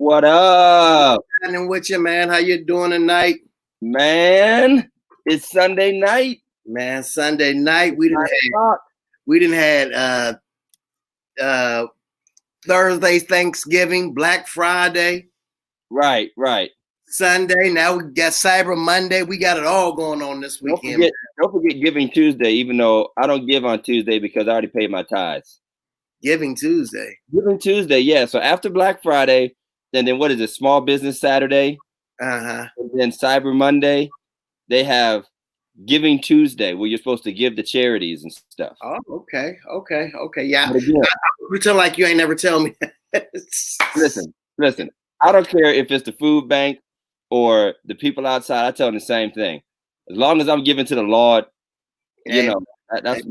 What up? And with you, man. How you doing tonight? Man, it's Sunday night. Man, Sunday night. We didn't have Thursday, Thanksgiving, Black Friday. Right. Sunday. Now we got Cyber Monday. We got it all going on this weekend. Don't forget Giving Tuesday, even though I don't give on Tuesday because I already paid my tithes. Giving Tuesday, yeah. So after Black Friday, then what is it? Small Business Saturday. And then Cyber Monday, they have Giving Tuesday, where you're supposed to give to charities and stuff. Oh, okay. Yeah. Pretend like you ain't never tell me. Listen. I don't care if it's the food bank or the people outside. I tell them the same thing. As long as I'm giving to the Lord, that's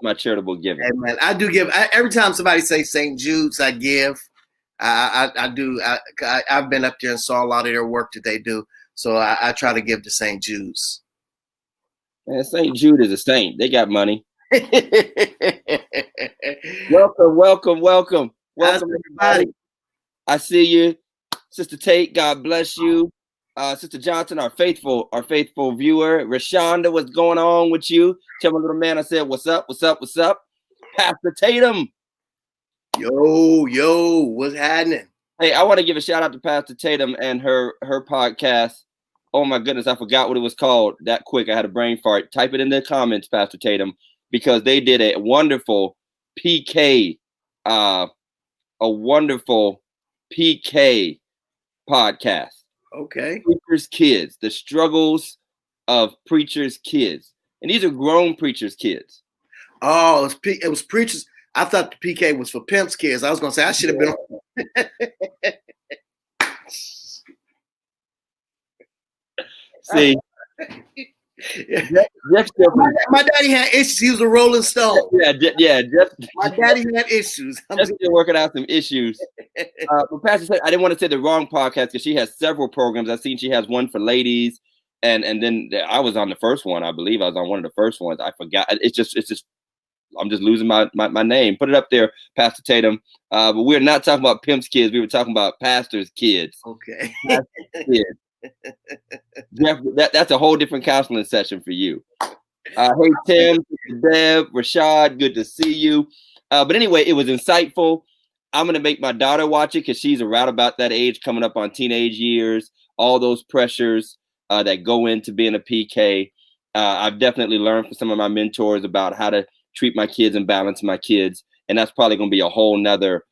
my charitable giving. Hey, man, I do give. Every time somebody say St. Jude's, I give. I do. I've been up there and saw a lot of their work that they do. So I try to give to St. Jude's. Man, St. Jude is a saint. They got money. Welcome, everybody. I see you, Sister Tate. God bless you, Sister Johnson, our faithful viewer. Rashonda, what's going on with you? Tell my little man I said, what's up? Pastor Tatum. Yo, what's happening? Hey, I want to give a shout out to Pastor Tatum and her podcast. Oh my goodness, I forgot what it was called that quick. I had a brain fart. Type it in the comments, Pastor Tatum, because they did a wonderful PK, podcast. Okay. Preachers' kids, the struggles of preachers' kids. And these are grown preachers' kids. Oh, it was preachers. I thought the PK was for pimps' kids. I was going to say, I should have been on. See, my daddy had issues. He was a Rolling Stone. Yeah. My daddy had issues. I'm still working out some issues. But Pastor said I didn't want to say the wrong podcast because she has several programs. I've seen she has one for ladies, and then I was on the first one. I believe I was on one of the first ones. I forgot. It's just. I'm just losing my name. Put it up there, Pastor Tatum. But we're not talking about pimps' kids. We were talking about pastors' kids. Okay. Pastors' kids. That's a whole different counseling session for you. Hey, Tim, Deb, Rashad, good to see you. But anyway, it was insightful. I'm going to make my daughter watch it because she's around about that age, coming up on teenage years, all those pressures that go into being a PK. I've definitely learned from some of my mentors about how to treat my kids and balance my kids. And that's probably going to be a whole nother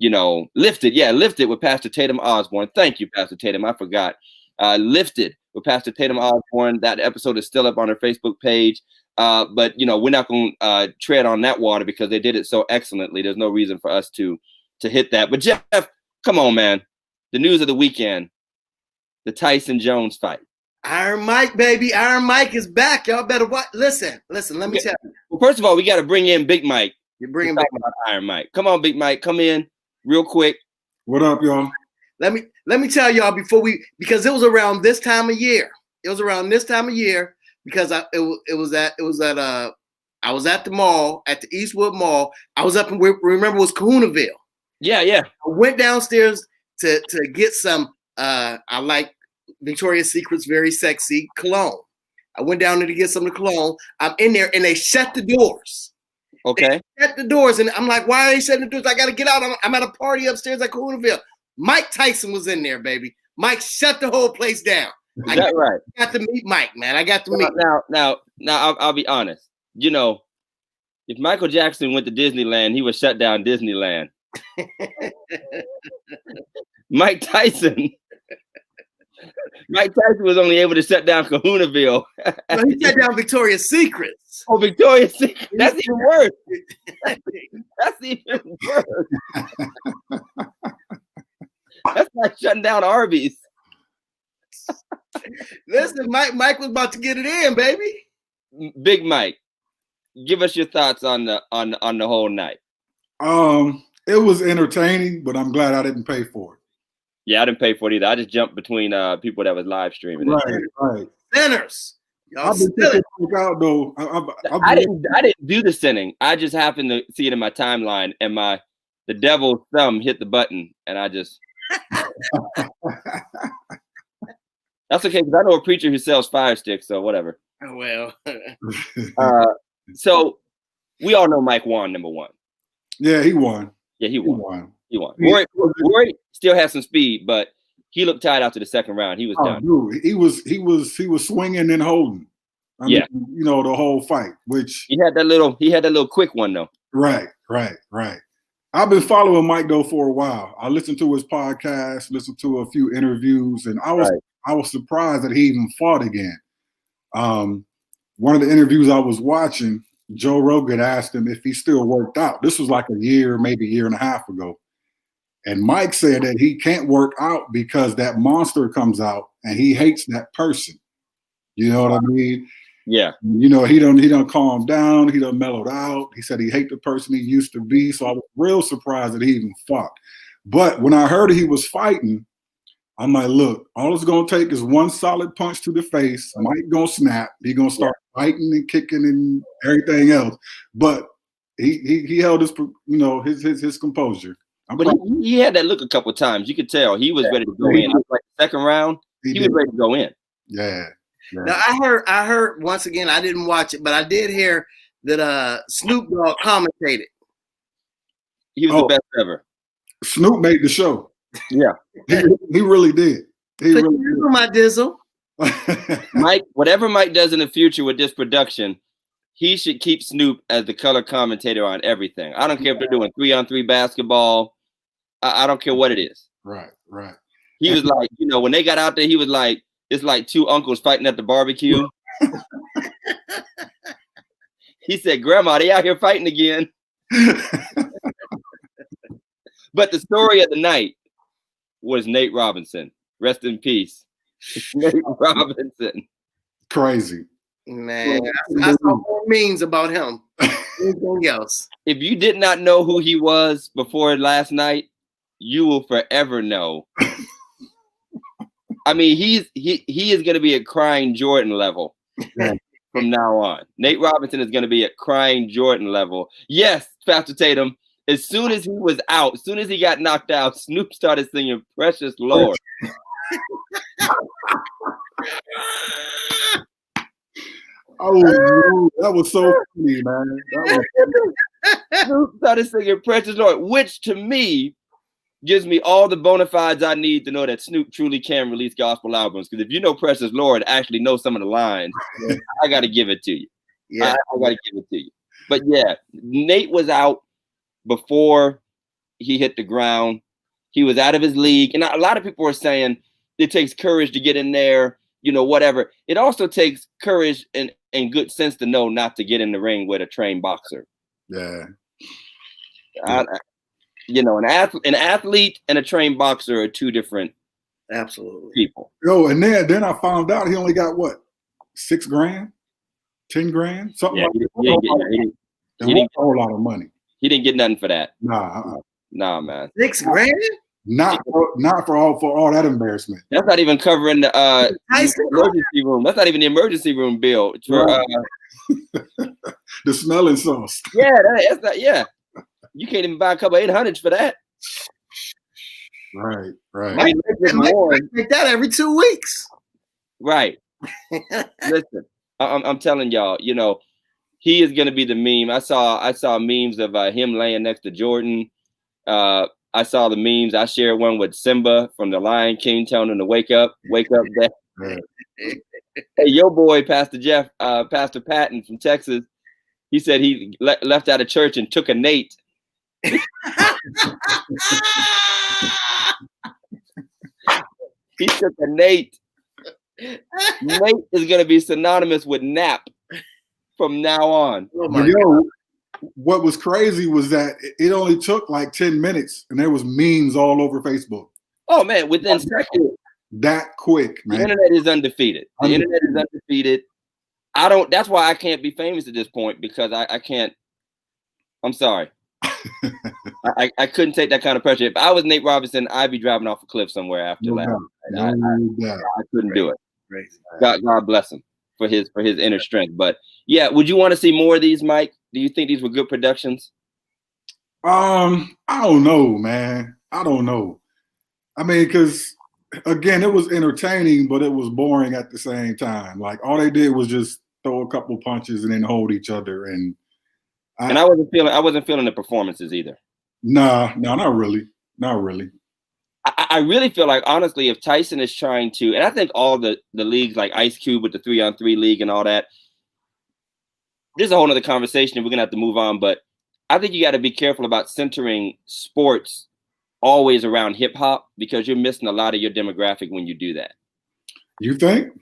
Lifted with Pastor Tatum Osborne. Thank you, Pastor Tatum. I forgot. Lifted with Pastor Tatum Osborne. That episode is still up on her Facebook page. But we're not going to tread on that water because they did it so excellently. There's no reason for us to hit that. But Jeff, come on, man. The news of the weekend, the Tyson Jones fight. Iron Mike, baby. Iron Mike is back. Y'all better watch. Listen. Let me tell you. Well, first of all, we got to bring in Big Mike. You're bringing Big Mike. Iron Mike. Come on, Big Mike. Come in real quick. What up, y'all? Let me tell y'all because it was around this time of year. Because I was at the mall, at the Eastwood Mall. I was up in remember it was Kahunaville. Yeah. I went downstairs to get some I like Victoria's Secret's very sexy cologne. I went down there to get some of the cologne. I'm in there and they shut the doors. Okay. They shut the doors and I'm like, why are they shutting the doors? I got to get out. I'm at a party upstairs at Kahunaville. Mike Tyson was in there, baby. Mike shut the whole place down. Is that right? I got to meet Mike, man. I got to meet. Now, I'll be honest. If Michael Jackson went to Disneyland, he would shut down Disneyland. Mike Tyson was only able to shut down Kahunaville. No, he shut down Victoria's Secrets. Oh, Victoria's Secret. That's even worse. That's even worse. That's like shutting down Arby's. Listen, Mike was about to get it in, baby. Big Mike, give us your thoughts on the whole night. It was entertaining, but I'm glad I didn't pay for it. Yeah, I didn't pay for it either. I just jumped between people that was live streaming. Right. Sinners. I've been checking out though. I didn't do the sinning. I just happened to see it in my timeline, and the devil's thumb hit the button, and I just That's okay, because I know a preacher who sells fire sticks, so whatever. Oh, well. So we all know Mike won number one. Yeah, he won. Yeah, he won. He won. Yeah. Rory still has some speed, but he looked tied out to the second round. He was done. Dude, he was swinging and holding. I mean, you know, the whole fight, which he had that little quick one though. Right. I've been following Mike though for a while. I listened to his podcast, listened to a few interviews, and I was surprised that he even fought again. One of the interviews I was watching, Joe Rogan asked him if he still worked out. This was like maybe a year and a half ago. And Mike said that he can't work out because that monster comes out and he hates that person. You know what I mean? Yeah. You know, he don't calm down. He done mellowed out. He said he hate the person he used to be. So I was real surprised that he even fought. But when I heard he was fighting, I'm like, look, all it's going to take is one solid punch to the face. Mike going to snap. He going to start fighting and kicking and everything else. But he held his, you know, his composure. But he had that look a couple of times. You could tell he was ready to go in. Like second round, he was ready to go in. Yeah. Now I heard once again, I didn't watch it, but I did hear that Snoop Dogg commentated. He was the best ever. Snoop made the show. Yeah. He really did. He really did. My Dizzle. Mike, whatever Mike does in the future with this production, he should keep Snoop as the color commentator on everything. I don't care if they're doing 3-on-3 basketball. I don't care what it is. Right. He was like, you know, when they got out there, he was like, it's like two uncles fighting at the barbecue. He said, Grandma, they out here fighting again. But the story of the night was Nate Robinson. Rest in peace. Nate Robinson. Crazy. Man, I saw more memes about him. Anything else? If you did not know who he was before last night, you will forever know. I mean, he is going to be at crying Jordan level from now on. Nate Robinson is going to be at crying Jordan level. Yes, Pastor Tatum. As soon as he was out, as soon as he got knocked out, Snoop started singing "Precious Lord." Oh, that was so funny, man. Snoop started singing "Precious Lord," which to me gives me all the bona fides I need to know that Snoop truly can release gospel albums. Because if you know Precious Lord, actually know some of the lines, I got to give it to you. Yeah, I got to give it to you. But yeah, Nate was out before he hit the ground. He was out of his league. And a lot of people are saying it takes courage to get in there, you know, whatever. It also takes courage and good sense to know not to get in the ring with a trained boxer. Yeah. You know, an athlete and a trained boxer are two different people. Yo, and then I found out he only got what, $6 grand, 10 grand, something like that. He didn't get a whole lot of money. He didn't get nothing for that. Nah, man. $6 grand? Not for all that embarrassment. That's not even covering the emergency room. That's not even the emergency room bill. It's for the smelling sauce. Yeah, that's not. Yeah, you can't even buy a couple 800s for that. Right. Mike make that every 2 weeks. Right. Listen, I'm telling y'all, you know, he is going to be the meme. I saw memes of him laying next to Jordan. I saw the memes. I shared one with Simba from the Lion King telling him to wake up. Hey, your boy, Pastor Patton from Texas, he said he left out of church and took a Nate. He took a Nate. Nate is going to be synonymous with nap from now on. Oh my God. What was crazy was that it only took like 10 minutes and there was memes all over Facebook. Oh man, within seconds. That quick, man. The internet is undefeated. That's why I can't be famous at this point, because I can't. I'm sorry. I couldn't take that kind of pressure. If I was Nate Robinson, I'd be driving off a cliff somewhere after that. I couldn't do it. God bless him for his inner strength. But yeah, would you want to see more of these, Mike? Do you think these were good productions? I don't know, man. I don't know. I mean, because again, it was entertaining, but it was boring at the same time. Like all they did was just throw a couple punches and then hold each other. And I wasn't feeling the performances either. No, not really. Not really. I really feel like, honestly, if Tyson is trying to, and I think all the leagues like Ice Cube with the 3-on-3 league and all that, there's a whole nother conversation and we're going to have to move on. But I think you got to be careful about centering sports always around hip hop because you're missing a lot of your demographic when you do that. You think?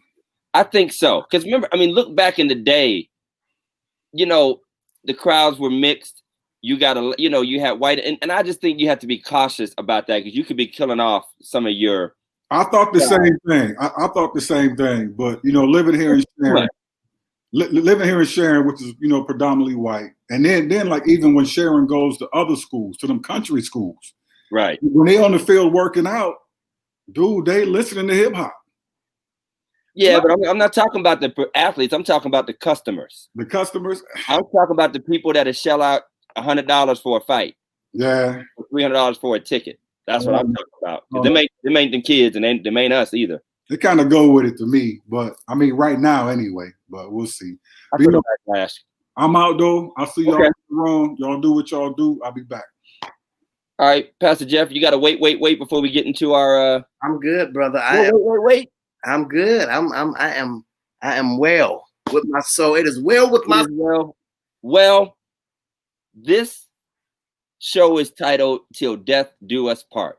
I think so. Because remember, I mean, look back in the day, you know, the crowds were mixed. You got to, you know, you had white. And I just think you have to be cautious about that because you could be killing off some of your. I thought the same thing. I thought the same thing. But, you know, living here in Sharon, which is, you know, predominantly white. And then like even when Sharon goes to other schools, to them country schools. Right. When they on the field working out, dude, they listening to hip hop. Yeah, but I'm not talking about the athletes. I'm talking about the customers. The customers? I'm talking about the people that shell out $100 for a fight. Yeah. $300 for a ticket. That's what I'm talking about. Them ain't the kids and them ain't us either. They kind of go with it to me, but I mean right now anyway, but we'll see. You know, I'm out though. I'll see y'all in the room. Y'all do what y'all do. I'll be back. All right, Pastor Jeff, you got to wait before we get into our. I'm good, brother. Wait. I'm good. I am well with my soul. It is well with my soul. Well, this show is titled Till Death Do Us Part.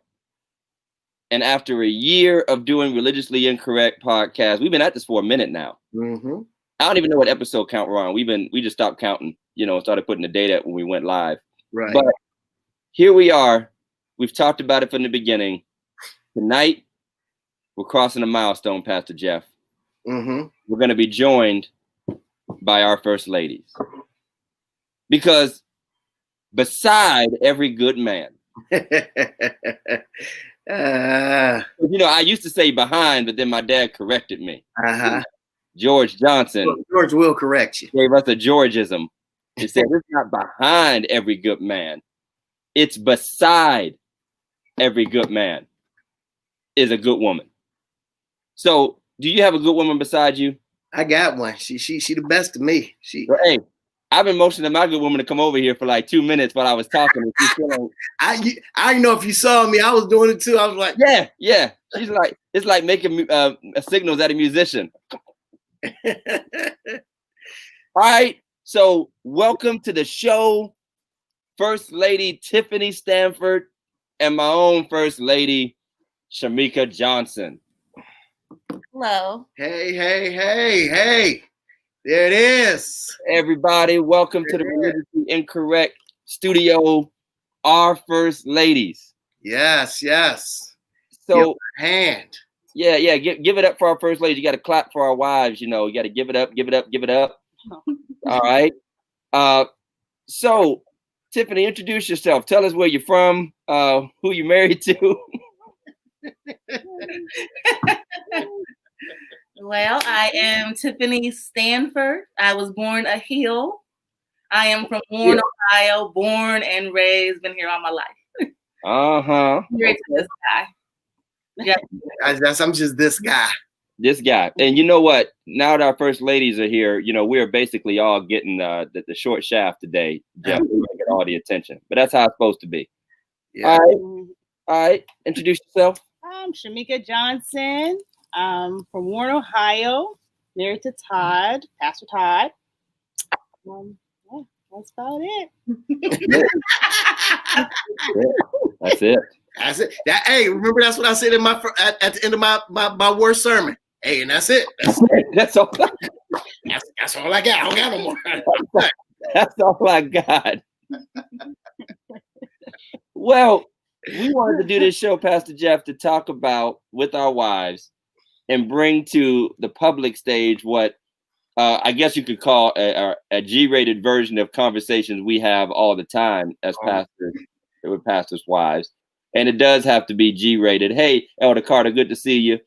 And after a year of doing Religiously Incorrect podcast, we've been at this for a minute now. Mm-hmm. I don't even know what episode count we're on. We just stopped counting, you know, and started putting the date up when we went live. Right. But here we are. We've talked about it from the beginning. Tonight, we're crossing a milestone, Pastor Jeff. Mm-hmm. We're going to be joined by our first ladies. Because beside every good man, you know, I used to say behind, but then my dad corrected me. Uh-huh. George Johnson. Well, George will correct you. Gave us a Georgism. He said, it's not behind every good man. It's beside every good man is a good woman. So do you have a good woman beside you? I got one. She the best of me. Hey, I've been motioning my good woman to come over here for like 2 minutes while I was talking. I know if you saw me, I was doing it too. I was like, yeah. She's like, it's like making signals at a musician. All right. So welcome to the show, First Lady Tiffany Stanford and my own First Lady, Shamika Johnson. Hello. Hey. There it is. Everybody, welcome to the Religiously Incorrect studio, our First Ladies. Yes. So, hand. Yeah. Give it up for our First Ladies. You got to clap for our wives. You know, you got to give it up. All right. So, Tiffany, introduce yourself. Tell us where you're from, who you're married to. Well, I am Tiffany Stanford. I was born a Hill. I am from Warren, Ohio, born and raised, been here all my life. Uh-huh. Married to this guy. Yeah. I'm just this guy. This guy. And you know what? Now that our first ladies are here, you know, we're basically all getting the short shaft today. Jeff, we're going to get all the attention. But that's how it's supposed to be. Yeah. All right. Introduce yourself. I'm Shamika Johnson. I'm from Warren, Ohio. Married to Todd, Pastor Todd. That's about it. That's it. Hey, remember that's what I said in at the end of my worst sermon. Hey, and that's it. That's all. That's all I got. I don't got no more. That's all I got. Well, we wanted to do this show, Pastor Jeff, to talk about with our wives and bring to the public stage what I guess you could call a G-rated version of conversations we have all the time as pastors with pastors' wives. And it does have to be G-rated. Hey, Elder Carter, good to see you.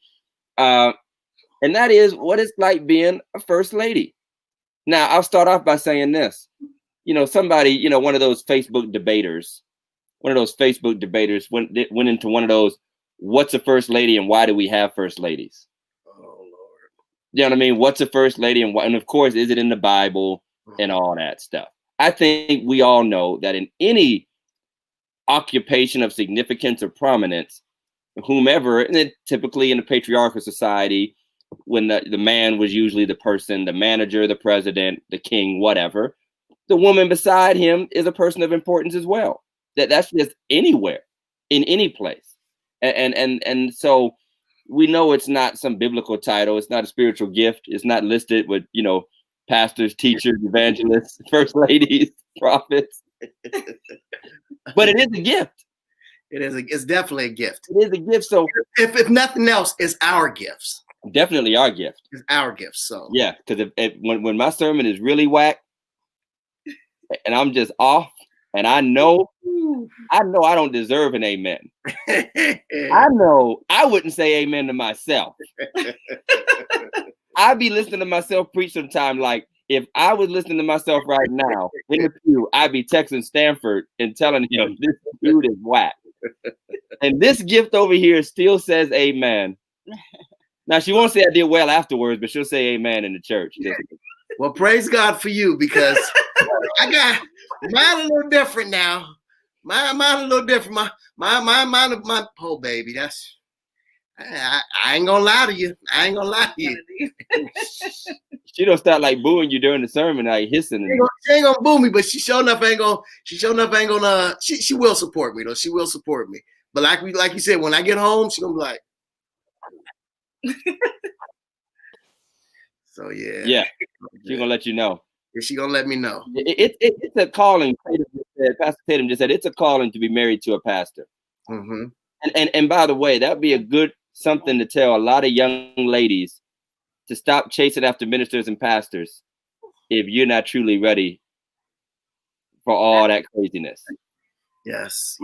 And that is what it's like being a first lady. Now, I'll start off by saying this. You know, somebody, you know, one of those Facebook debaters went into one of those what's a first lady and why do we have first ladies? Oh Lord. You know what I mean? What's a first lady and what? And of course, is it in the Bible and all that stuff? I think we all know that in any occupation of significance or prominence, whomever, and then typically in a patriarchal society, when the man was usually the person, the manager, the president, the king, whatever, the woman beside him is a person of importance as well. That's just anywhere, in any place. And so we know it's not some biblical title. It's not a spiritual gift. It's not listed with, pastors, teachers, evangelists, first ladies, prophets. But it is a gift. It's definitely a gift. It is a gift. So if nothing else, it's our gifts. Definitely our gift. It's our gifts. So yeah, because when my sermon is really whack and I'm just off, and I know I don't deserve an amen. I know I wouldn't say amen to myself. I'd be listening to myself preach sometime. Like if I was listening to myself right now in the pew, I'd be texting Stanford and telling him this dude is whack. And this gift over here still says amen. Now she won't say I did well afterwards, but she'll say amen in the church. Well, praise God for you, because I got mine a little different now. Mine a little different. My oh baby, that's I ain't gonna lie to you. I ain't gonna lie to you. She don't start like booing you during the sermon, like hissing. She ain't gonna boo me, but she sure enough ain't gonna. She will support me though. She will support me. But like you said, when I get home, she gonna be like. So yeah. She's gonna let you know. Yeah, she gonna let me know. It's a calling. Pastor Tatum just said it's a calling to be married to a pastor. Mm-hmm. And by the way, that'd be a good something to tell a lot of young ladies to stop chasing after ministers and pastors if you're not truly ready for all that craziness. Yes.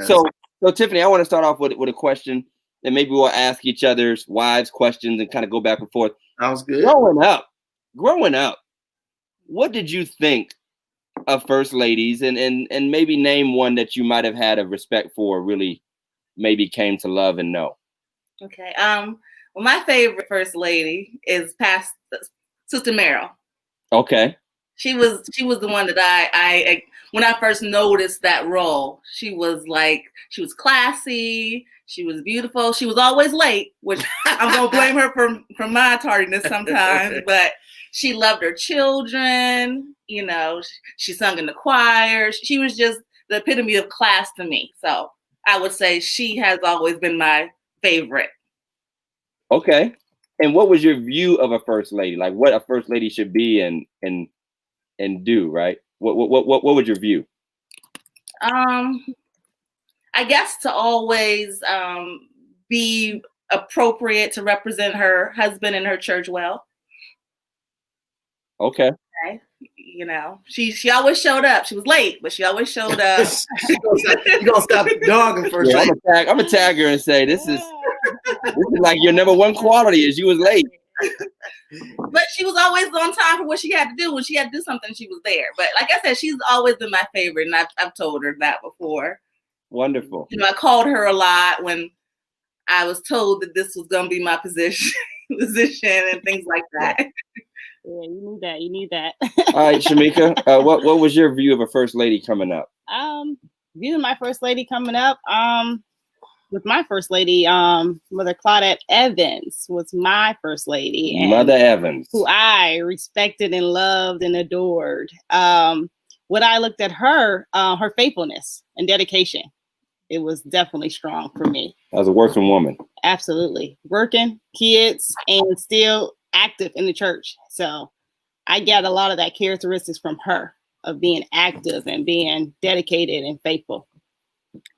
So Tiffany, I want to start off with a question, and maybe we'll ask each other's wives questions and kind of go back and forth. Sounds good. Growing up, what did you think of first ladies, and maybe name one that you might have had a respect for, really maybe came to love and know? Okay. Well, my favorite first lady is Sister Merrill. Okay. She was the one that I when I first noticed that role, she was classy, she was beautiful, she was always late, which I'm gonna blame her for my tardiness sometimes, but she loved her children, she sung in the choir. She was just the epitome of class to me. So I would say she has always been my favorite. Okay. And what was your view of a first lady? Like what a first lady should be and do, right? What was your view? I guess to always be appropriate, to represent her husband and her church well. Okay. She always showed up. She was late, but she always showed up. You gonna stop dogging first? Yeah, I'm gonna tag her and say this is like your number one quality is you was late. But she was always on time for what she had to do. When she had to do something, she was there. But like I said, she's always been my favorite, and I've told her that before. Wonderful. I called her a lot when I was told that this was gonna be my position and things like that. Yeah, you need that. All right, Shamika, what was your view of a first lady coming up? View of my first lady coming up. With my first lady, Mother Claudette Evans was my first lady. And Mother Evans, who I respected and loved and adored. When I looked at her faithfulness and dedication, it was definitely strong for me. As a working woman. Absolutely. Working, kids, and still active in the church. So I got a lot of that characteristics from her of being active and being dedicated and faithful.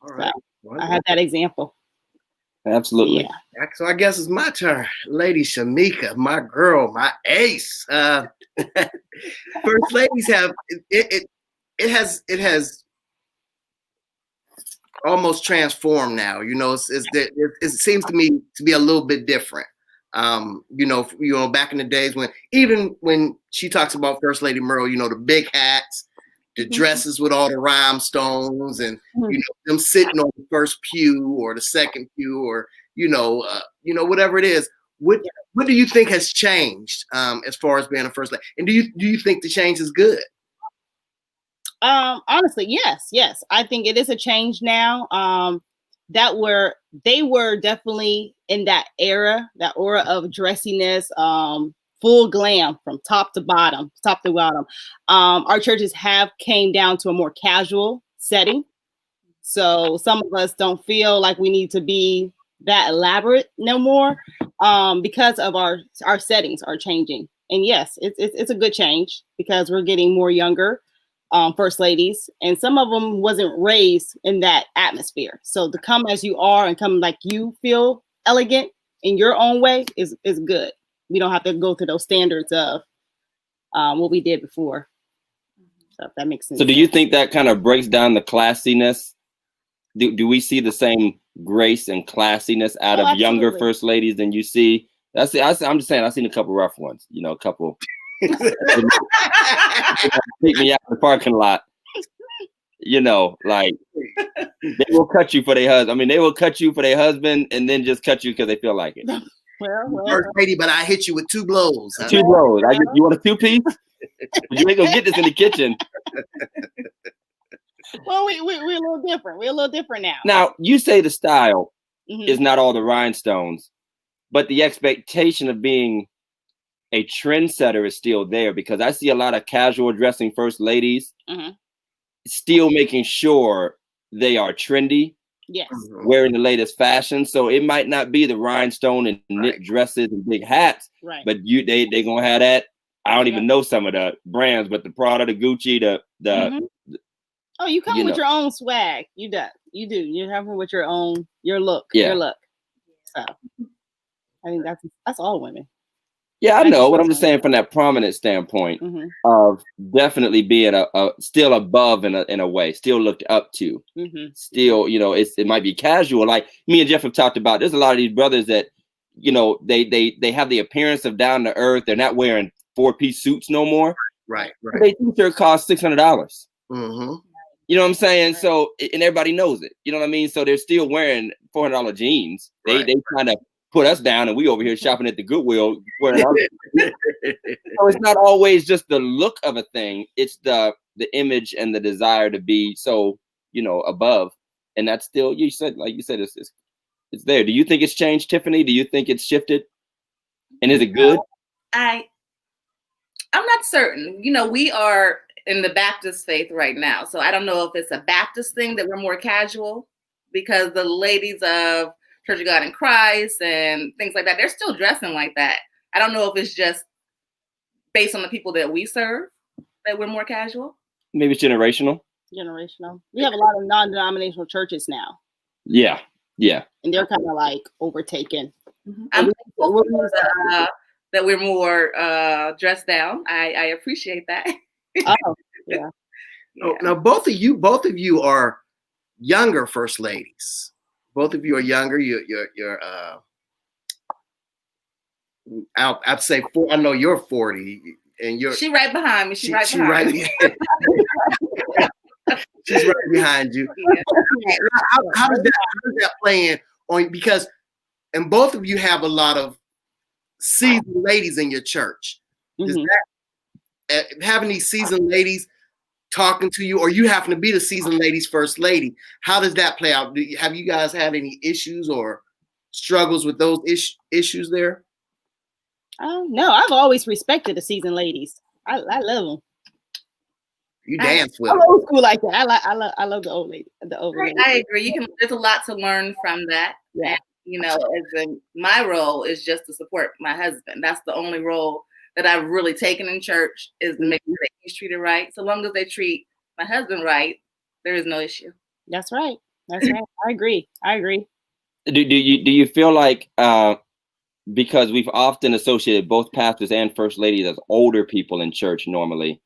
All right. So I have that example. Absolutely. Yeah. So I guess it's my turn. Lady Shamika, my girl, my ace. First ladies have it has almost transformed now. It seems to me to be a little bit different. Back in the days when she talks about First Lady Merle, the big hats, the dresses with all the rhinestones, and them sitting on the first pew or the second pew, or whatever it is. What do you think has changed as far as being a first lady? And do you think the change is good? Honestly, yes. I think it is a change now. They were definitely in that era, that aura of dressiness, full glam from top to bottom. Our churches have came down to a more casual setting. So some of us don't feel like we need to be that elaborate no more, because of our settings are changing. And yes, it's a good change because we're getting more younger first ladies, and some of them wasn't raised in that atmosphere. So to come as you are and come like you feel elegant in your own way is good. We don't have to go through those standards of what we did before. So if that makes sense. So do you think that kind of breaks down the classiness? Do we see the same grace and classiness out of younger first ladies than you see? I'm just saying, I've seen a couple rough ones, a couple. Take me out the parking lot. Like they will cut you for their husband. I mean, they will cut you for their husband and then just cut you because they feel like it. Well, first lady, but I hit you with 2 blows. Huh? 2 blows. You want a 2-piece? You ain't gonna get this in the kitchen. Well, we're a little different. We're a little different now. Now, you say the style is not all the rhinestones, but the expectation of being a trendsetter is still there, because I see a lot of casual dressing first ladies still making sure they are trendy. Yes. Wearing the latest fashion. So it might not be the rhinestone and knit dresses and big hats, but they gonna have that. I don't even know some of the brands, but the Prada, the Gucci, the oh, you come with your own swag. You do. You have with your look. Your look. So I think that's all women. Yeah, I know, but I'm just saying from that prominent standpoint of definitely being a still above in a way, still looked up to. Still, it might be casual. Like me and Jeff have talked about, there's a lot of these brothers that, they have the appearance of down to earth. They're not wearing 4-piece suits no more. Right. Their t-shirt costs $600. You know what I'm saying? So, and everybody knows it. You know what I mean? So they're still wearing $400 jeans. They kind of put us down, and we over here shopping at the Goodwill. So it's not always just the look of a thing; it's the image and the desire to be so above. And that's still, you said it's there. Do you think it's changed, Tiffany? Do you think it's shifted? And is it good? I'm not certain. We are in the Baptist faith right now, so I don't know if it's a Baptist thing that we're more casual, because the ladies of Church of God in Christ and things like that, they're still dressing like that. I don't know if it's just based on the people that we serve that we're more casual. Maybe it's generational. We have a lot of non-denominational churches now. Yeah. And they're kind of like overtaken. I'm thankful that we're more dressed down. I appreciate that. Oh, yeah. Now, both of you are younger first ladies. Both of you are younger. You're I'd say 4. I know you're 40, and she right behind me. She's right behind you. How does that play in on? Because, and both of you have a lot of seasoned ladies in your church. Does that having these seasoned ladies talking to you, or you happen to be the seasoned lady's first lady, how does that play out? Have you guys had any issues or struggles with those issues there? No, I've always respected the seasoned ladies. I love them. You dance with them. I'm old school like that. I love the old lady. I agree. There's a lot to learn from that. Yeah. And, my role is just to support my husband. That's the only role that I've really taken in church, is to make sure that he's treated right. So long as they treat my husband right, there is no issue. That's right. I agree. Do you feel like because we've often associated both pastors and first ladies as older people in church normally,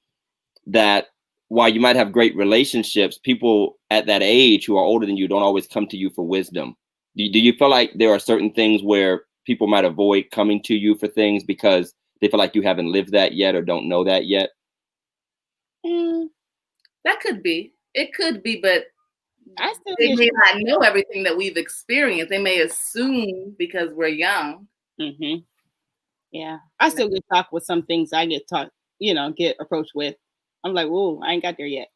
that while you might have great relationships, people at that age who are older than you don't always come to you for wisdom? Do you feel like there are certain things where people might avoid coming to you for things because they feel like you haven't lived that yet or don't know that yet? That could be. It could be, but I still they get may not know everything that we've experienced. They may assume because we're young. Mm-hmm. Yeah, I still get talked with some things I get taught, get approached with. I'm like, whoa, I ain't got there yet.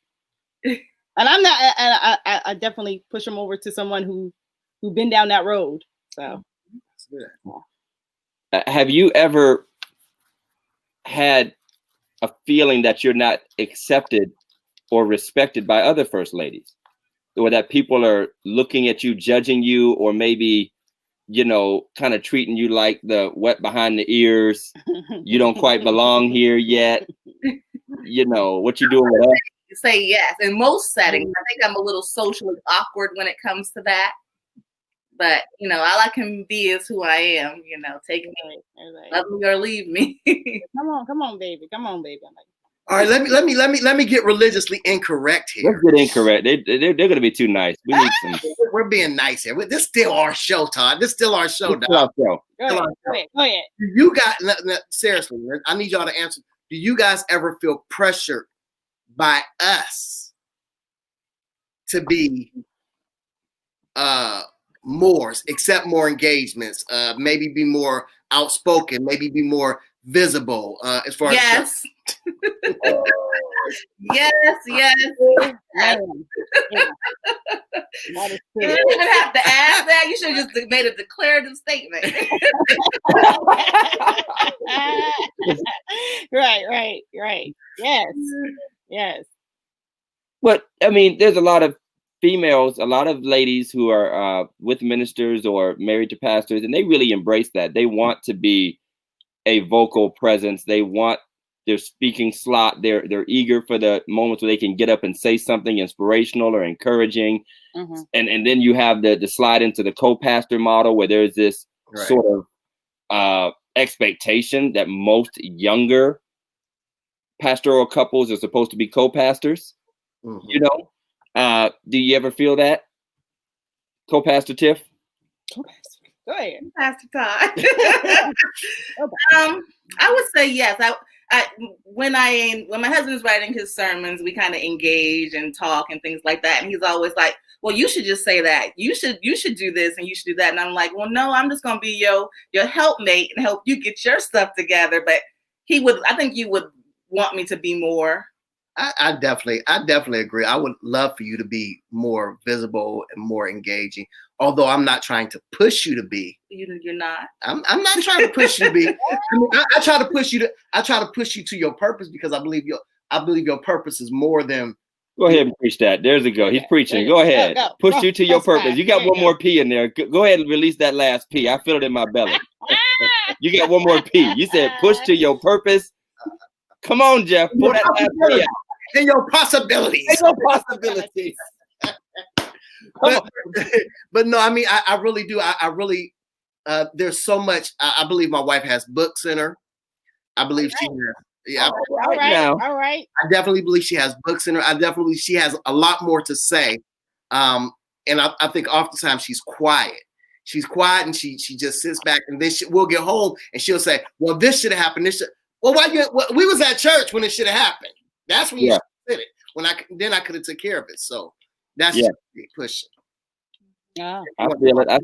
And I'm not. I definitely push them over to someone who been down that road. So, have you ever had a feeling that you're not accepted or respected by other first ladies, or that people are looking at you, judging you, or maybe, kind of treating you like the wet behind the ears? You don't quite belong here yet. What you doing with us? Say yes. In most settings, I think I'm a little socially awkward when it comes to that. But, all I can be is who I am, take me, love me or leave me. Come on, baby. I'm like, all right, let me get religiously incorrect here. Let's get incorrect. They're going to be too nice. We need some. We're being nice here. This is still our show, Todd. This is still our show, Go ahead. You seriously, I need y'all to answer. Do you guys ever feel pressured by us to be accept more engagements, maybe be more outspoken, maybe be more visible as far as yes. Yeah. You didn't even have to ask that. You should have just made a declarative statement. Right. Yes. But I mean, there's a lot of females, a lot of ladies who are with ministers or married to pastors, and they really embrace that. They want to be a vocal presence. They want their speaking slot. They're eager for the moments where they can get up and say something inspirational or encouraging. Mm-hmm. And then you have the slide into the co-pastor model, where there's this sort of expectation that most younger pastoral couples are supposed to be co-pastors. Mm-hmm. Do you ever feel that, co-pastor Tiff? Go ahead, Pastor Todd. I would say yes. When my husband is writing his sermons, we kind of engage and talk and things like that. And he's always like, "Well, you should just say that. You should do this and you should do that." And I'm like, "Well, no, I'm just gonna be your helpmate and help you get your stuff together." But I think you would want me to be more. I definitely agree. I would love for you to be more visible and more engaging. Although I'm not trying to push you to be. You're not. I'm not trying to push you to be. I try to push you to your purpose, because I believe your purpose is more than. Go ahead and preach that. There's a go. He's preaching. Go ahead. Go. Push you to your purpose. You got one more P in there. Go ahead and release that last P. I feel it in my belly. You got one more P. You said push to your purpose. Come on, Jeff. Pull that last P out. And your possibilities. But no, I mean, I really do. I really, there's so much. I believe my wife has books in her. I believe she has. Yeah. All right. I definitely believe she has books in her. She has a lot more to say. And I think oftentimes she's quiet. She's quiet and she just sits back, and then we'll get home and she'll say, "Well, this should have happened. Well, we was at church when it should have happened. That's when you did it. Then I could have took care of it." So that's pushing. Yeah, I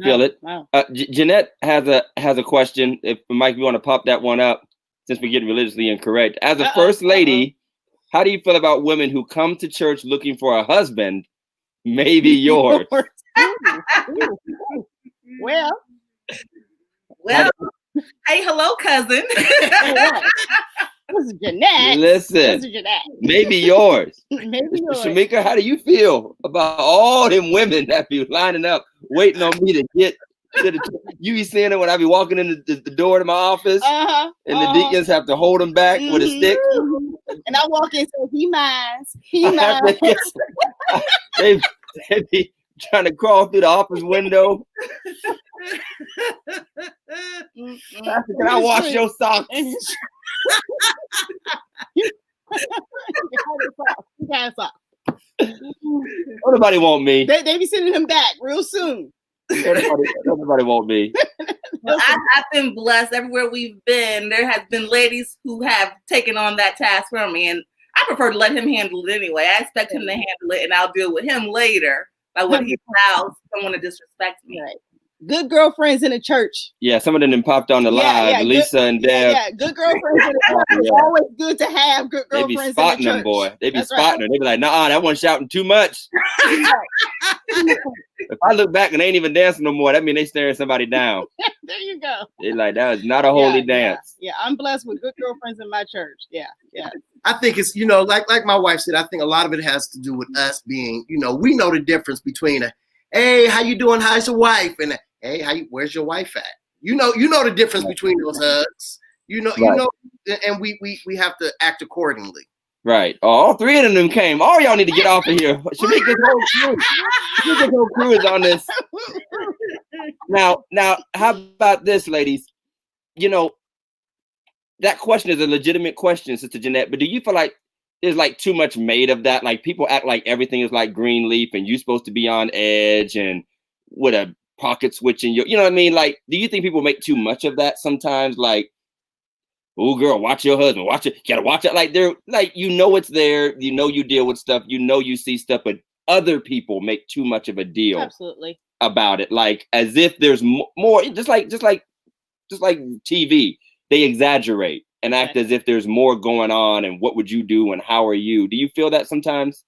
feel it. Wow. Jeanette has a question. If Mike, you want to pop that one up, since we're getting religiously incorrect. As a first lady, how do you feel about women who come to church looking for a husband? Maybe yours. Well. Hey, hello, cousin. This is Jeanette. Listen, maybe yours. Shamika, how do you feel about all them women that be lining up, waiting on me to get to the? You be seeing it when I be walking in the door to my office, and the deacons have to hold them back with a stick. And I walk in, so he minds. They be trying to crawl through the office window. Can I wash your socks? Nobody want me. They be sending him back real soon. Nobody want me. Well, I've been blessed everywhere we've been. There has been ladies who have taken on that task for me, and I prefer to let him handle it anyway. I expect him to handle it, and I'll deal with him later. Like when he allows someone to disrespect me. Right. Good girlfriends in the church. Yeah, some of them popped on the live. Lisa and Deb. Yeah, good girlfriends in the church. It's always good to have good girlfriends in the church. They be spotting them, boy. They be spotting her. They be like, nah, that one's shouting too much. If I look back and they ain't even dancing no more, that means they staring somebody down. There you go. They're like, that was not a holy dance. Yeah, I'm blessed with good girlfriends in my church. Yeah. I think it's, like my wife said, I think a lot of it has to do with us being, we know the difference between hey, how you doing? How's your wife? And hey, where's your wife at? You know the difference between those hugs. You know, and we have to act accordingly. Right. All three of them came. All y'all need to get off of here. Shamika's whole crew is on this. Now, how about this, ladies? That question is a legitimate question, Sister Jeanette, but do you feel like there's like too much made of that? Like people act like everything is like green leaf and you're supposed to be on edge and with a pocket switch in you know what I mean? Like, do you think people make too much of that sometimes? Like, oh girl, watch your husband, watch it, gotta watch it. Like they're like, it's there, you deal with stuff, you see stuff, but other people make too much of a deal Absolutely. About it. Like as if there's more, just like TV, they exaggerate and act as if there's more going on and what would you do and how are you? Do you feel that sometimes?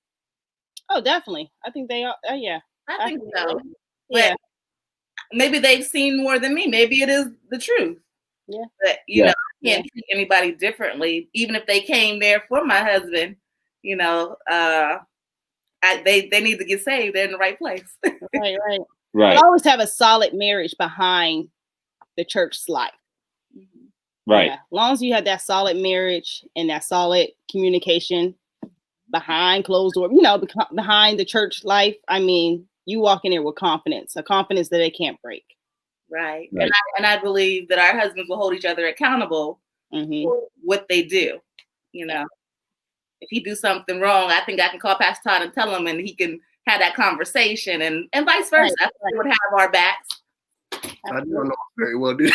Oh, definitely. I think they are. Yeah. I think so. Yeah. Maybe they've seen more than me. Maybe it is the truth. Yeah. But I can't treat anybody differently, even if they came there for my husband. They need to get saved. They're in the right place. Right. I always have a solid marriage behind the church's life. Right. Yeah. As long as you have that solid marriage and that solid communication behind closed doors, behind the church life. I mean, you walk in there with confidence, a confidence that they can't break. Right. And I believe that our husbands will hold each other accountable for what they do. If he do something wrong, I think I can call Pastor Todd and tell him, and he can have that conversation, and vice versa. Right. We would have our backs. I don't know very well, dude.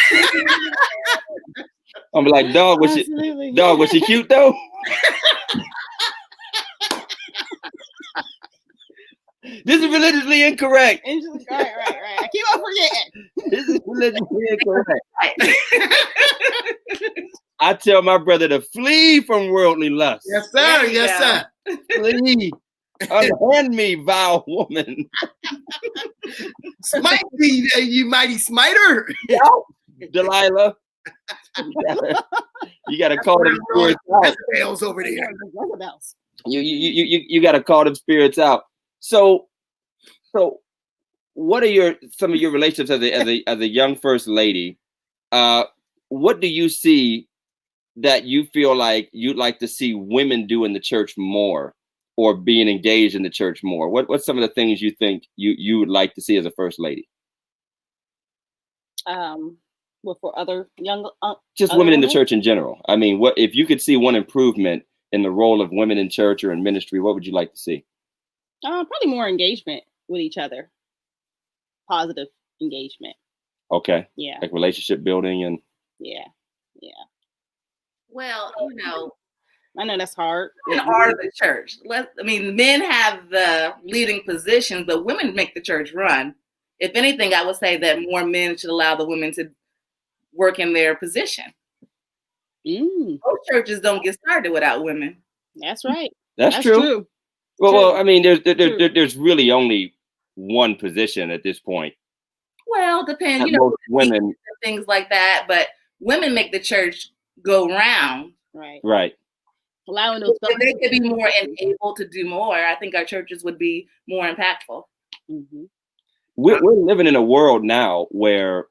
I'm like, dog, was she cute though? This is religiously incorrect. Right. I keep on forgetting. This is religiously incorrect. I tell my brother to flee from worldly lust. Yes, sir. Yes, sir. Flee. Unhand me, vile woman. Smite me, you mighty smiter. Delilah. You gotta call them spirits out. Bells over there. You gotta call them spirits out. So what are some of your relationships as a young first lady? What do you see that you feel like you'd like to see women do in the church more, or being engaged in the church more? What's some of the things you think you would like to see as a first lady? Well, for other young, just other women in the church in general. I mean, what if you could see one improvement in the role of women in church or in ministry? What would you like to see? Probably more engagement with each other. Positive engagement. Okay. Yeah. Like relationship building and. Yeah. Well, I know that's hard. Men are the church. Men have the leading positions, but women make the church run. If anything, I would say that more men should allow the women to work in their position. Most churches don't get started without women. That's right. That's true. Well, I mean, there's really only one position at this point. Well, depends. Most women, things like that, but women make the church go round. Right. Allowing those. If they could be more and able to do more, I think our churches would be more impactful. We're living in a world now where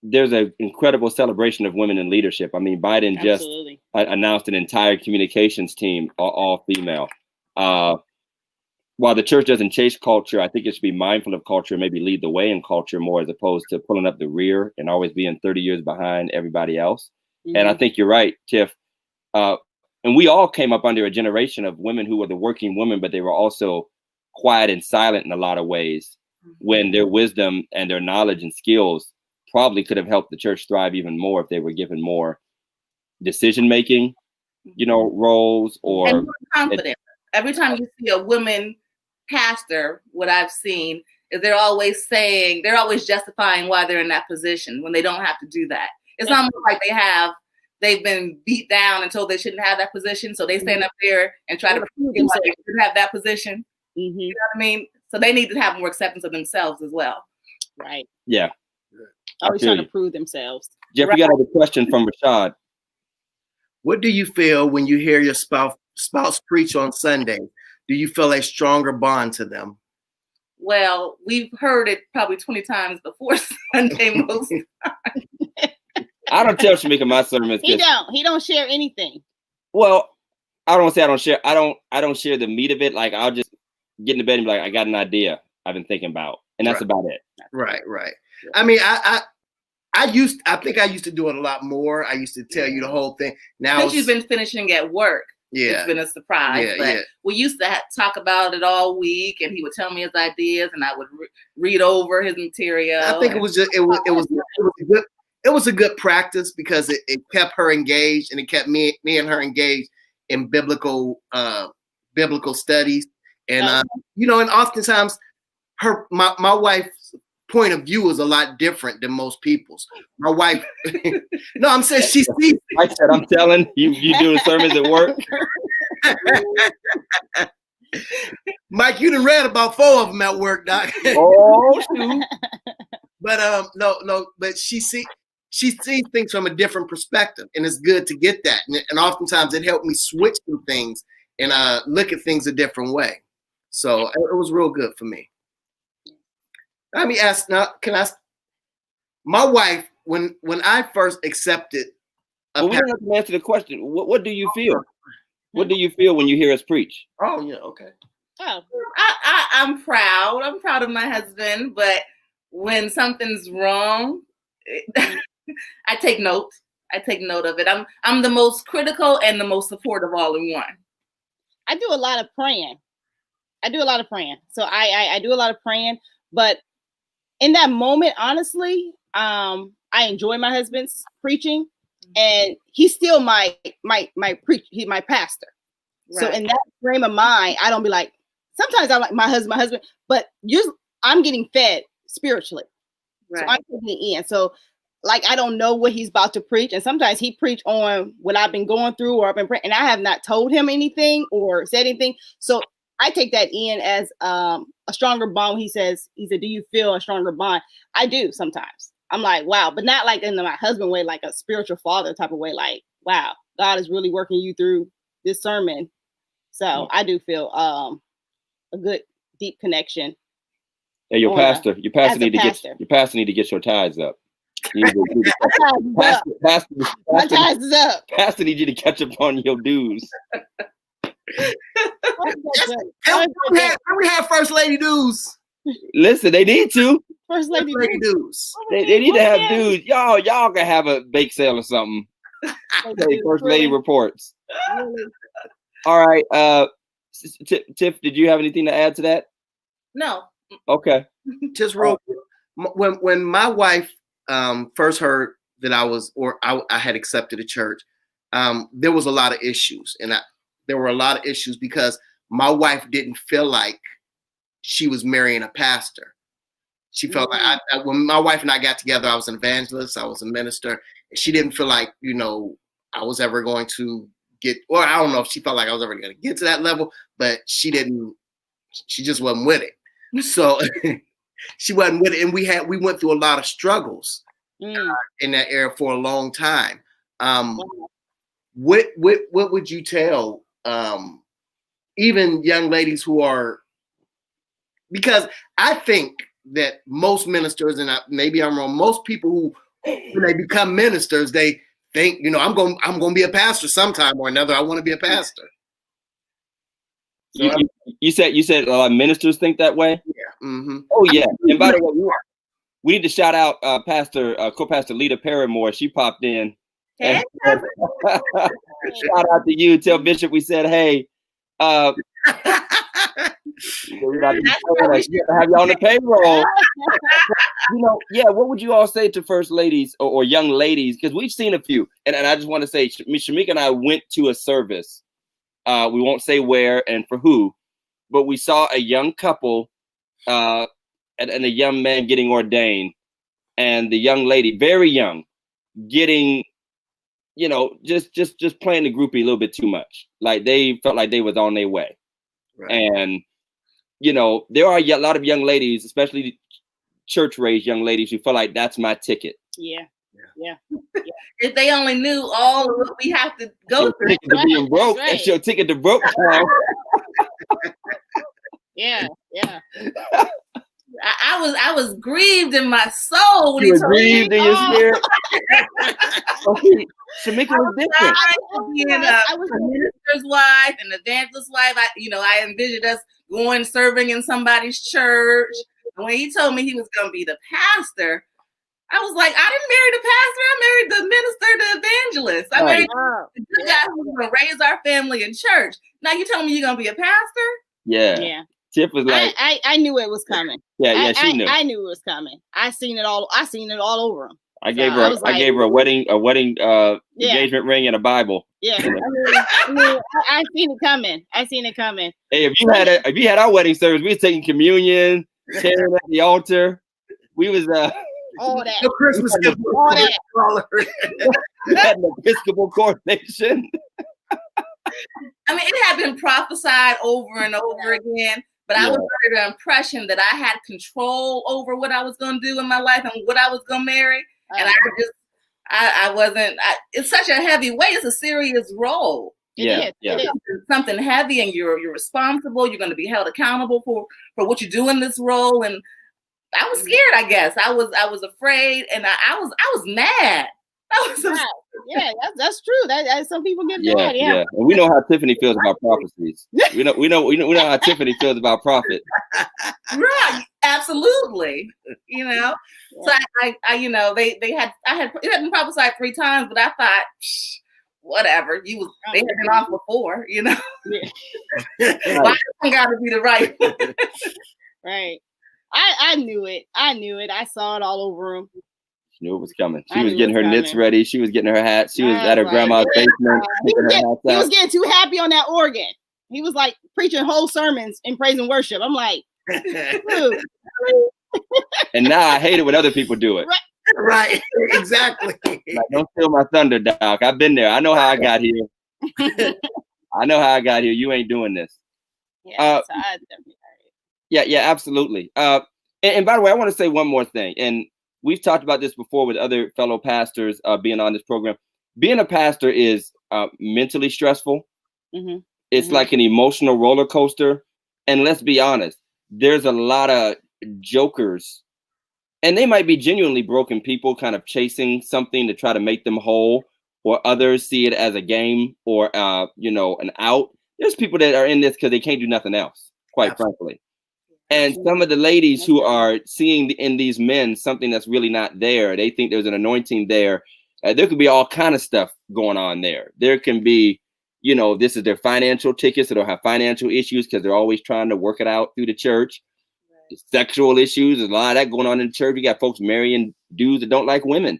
there's an incredible celebration of women in leadership. I mean, Biden just announced an entire communications team, all female. While the church doesn't chase culture, I think it should be mindful of culture and maybe lead the way in culture more, as opposed to pulling up the rear and always being 30 years behind everybody else. And I think you're right, Tiff. And we all came up under a generation of women who were the working women, but they were also quiet and silent in a lot of ways, when their wisdom and their knowledge and skills probably could have helped the church thrive even more if they were given more decision making roles or and more confident. Every time you see a woman pastor, what I've seen is they're always justifying why they're in that position when they don't have to do that. It's almost like they've been beat down and told they shouldn't have that position, so they stand up there and try to prove why they shouldn't have that position. You know what I mean? So they need to have more acceptance of themselves as well. Right. Yeah. Always trying to prove themselves. Jeff, we got a question from Rashad. What do you feel when you hear your spouse preach on Sunday? Do you feel a stronger bond to them? Well, we've heard it probably 20 times before Sunday most times. I don't tell Shamika my sermons. He don't share anything. Well, I don't say I don't share. I don't share the meat of it. Like, I'll just get in the bed and be like, I got an idea I've been thinking about, and that's about it. Right. I mean, I think I used to do it a lot more. I used to tell you the whole thing. Now since you've been finishing at work, it's been a surprise. But we used to talk about it all week, and he would tell me his ideas, and I would read over his material. I think it was a good practice because it kept her engaged, and it kept me and her engaged in biblical studies, and and oftentimes my wife's point of view is a lot different than most people's. My wife, no, I'm saying she sees. I said, I'm telling you doing sermons at work. Mike, you done read about 4 of them at work, Doc. Oh, shoot. But no, but she sees things from a different perspective, and it's good to get that. And oftentimes it helped me switch some things and look at things a different way. So it was real good for me. Let me ask now. My wife, when I first accepted, we don't have to answer the question. What do you feel? What do you feel when you hear us preach? Oh yeah, okay. Oh, I'm proud. I'm proud of my husband, but when something's wrong, I take note. I take note of it. I'm the most critical and the most supportive all in one. I do a lot of praying. So I do a lot of praying, but in that moment, honestly, I enjoy my husband's preaching, and he's still my he's my pastor. Right. So in that frame of mind, I don't be like, sometimes I'm like my husband, but usually I'm getting fed spiritually. Right. So I'm taking it in. So like, I don't know what he's about to preach. And sometimes he preach on what I've been going through or I've been praying, and I have not told him anything or said anything. So I take that in as a stronger bond. He said, do you feel a stronger bond? I do sometimes. I'm like, wow, but not like in my husband way, like a spiritual father type of way. Like, wow, God is really working you through this sermon. So I do feel a good deep connection. Hey, your pastor need to get your tithes up. My tithes is up. Pastor need you to catch up on your dues. We have First Lady dues. Listen, they need to. First Lady dues. They need to have dues. Y'all can have a bake sale or something. First Lady reports. Really? All right. Tiff, did you have anything to add to that? No. Okay. Just real quick. When my wife first heard that I had accepted a church, there was a lot of issues, and there were a lot of issues because my wife didn't feel like she was marrying a pastor. She felt like when my wife and I got together, I was an evangelist, I was a minister, and she didn't feel like, I was ever going to get, or I don't know if she felt like I was ever going to get to that level, but she just wasn't with it. So she wasn't with it. And we went through a lot of struggles in that era for a long time. What would you tell even young ladies who are, because I think that most ministers, and maybe I'm wrong, most people who, when they become ministers, they think, I'm going to be a pastor sometime or another. I want to be a pastor. So you said ministers think that way? Yeah. Mm-hmm. Oh yeah. And by the way, we need to shout out co-pastor Lita Paramore. She popped in. Shout out to you. Tell Bishop we said, hey, we got to have you on the payroll. What would you all say to first ladies or young ladies? Because we've seen a few, and I just want to say, Shamika and I went to a service. We won't say where and for who, but we saw a young couple and a young man getting ordained, and the young lady, very young, getting, just playing the groupie a little bit too much. Like they felt like they was on their way. Right. And, there are a lot of young ladies, especially church-raised young ladies, who feel like that's my ticket. Yeah. If they only knew all of what we have to go through. To being broke. Right. That's your ticket to broke town. Yeah. I was grieved in my soul when you were grieved in your spirit. Okay, Shamika was different. Being a minister's wife and evangelist's wife, I envisioned us going serving in somebody's church. And when he told me he was going to be the pastor, I was like, I didn't marry the pastor. I married the minister, the evangelist. I married the good guy who was going to raise our family in church. Now you telling me you're going to be a pastor? Yeah. Tiff was like, I knew it was coming. Yeah, she knew. I knew it was coming. I seen it all over him. I gave her a wedding engagement ring and a Bible. Yeah, I seen it coming. Hey, if you had our wedding service, we was taking communion, sharing at the altar. We was all that. No Christmas gift. All that. We had an Episcopal coronation. I mean, it had been prophesied over and over again, but I was under the impression that I had control over what I was going to do in my life and what I was going to marry. And I wasn't. It's such a heavy weight. It's a serious role. It is something heavy, and you're responsible. You're going to be held accountable for what you do in this role. And I was scared. I guess I was afraid, and I was mad. Yeah, that's true. That some people get mad. Yeah. And we know how Tiffany feels about prophecies. We know how Tiffany feels about prophet. Right. Absolutely. So I it had been prophesied 3 times, but I thought, whatever. They had been off before. Yeah. Why got to be the right one? Right. I knew it. I saw it all over him. Knew it was coming. She was getting her knits ready. She was getting her hat. She was at her grandma's basement. He was getting too happy on that organ. He was like preaching whole sermons in praise and worship. I'm like, and now I hate it when other people do it. Right. Exactly. Like, don't steal my thunder, Doc. I've been there. I know how I got here. You ain't doing this. Yeah, so I definitely heard it. Yeah, absolutely. And by the way, I want to say one more thing. And we've talked about this before with other fellow pastors being on this program. Being a pastor is mentally stressful. Mm-hmm. It's like an emotional roller coaster. And let's be honest, there's a lot of jokers, and they might be genuinely broken people kind of chasing something to try to make them whole, or others see it as a game or, an out. There's people that are in this because they can't do nothing else, quite frankly. And some of the ladies who are seeing in these men something that's really not there, they think there's an anointing there. There could be all kind of stuff going on there. There can be, this is their financial tickets. They don't have financial issues because they're always trying to work it out through the church. Right. Sexual issues, there's a lot of that going on in the church. You got folks marrying dudes that don't like women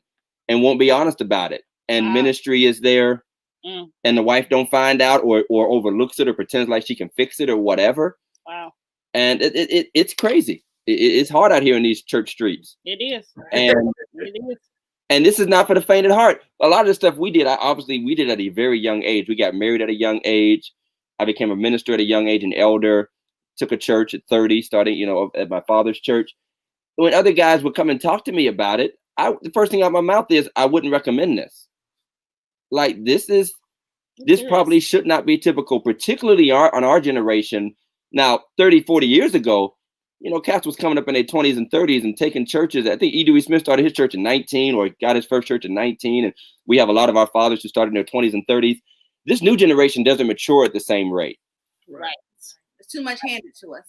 and won't be honest about it. And ministry is there, and the wife don't find out or overlooks it or pretends like she can fix it or whatever. Wow. And it's crazy. It's hard out here in these church streets. It is. And it is. And this is not for the faint of heart. A lot of the stuff we did, we did at a very young age. We got married at a young age. I became a minister at a young age, an elder. Took a church at 30, starting, at my father's church. When other guys would come and talk to me about it, the first thing out of my mouth is, I wouldn't recommend this. Like, this probably should not be typical, particularly on our generation. Now, 30, 40 years ago, Castro was coming up in their 20s and 30s and taking churches. I think E. Dewey Smith started his church at 19 or got his first church at 19. And we have a lot of our fathers who started in their 20s and 30s. This new generation doesn't mature at the same rate. Right. There's too much handed to us.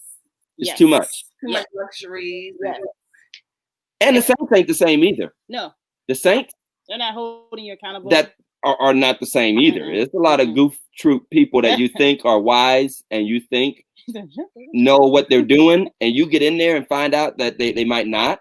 It's too much. Too much luxuries. Yes. And the saints ain't the same either. No. The saints, they're not holding you accountable. That are not the same either. There's a lot of goof troop people that you think are wise and you think know what they're doing, and you get in there and find out that they might not.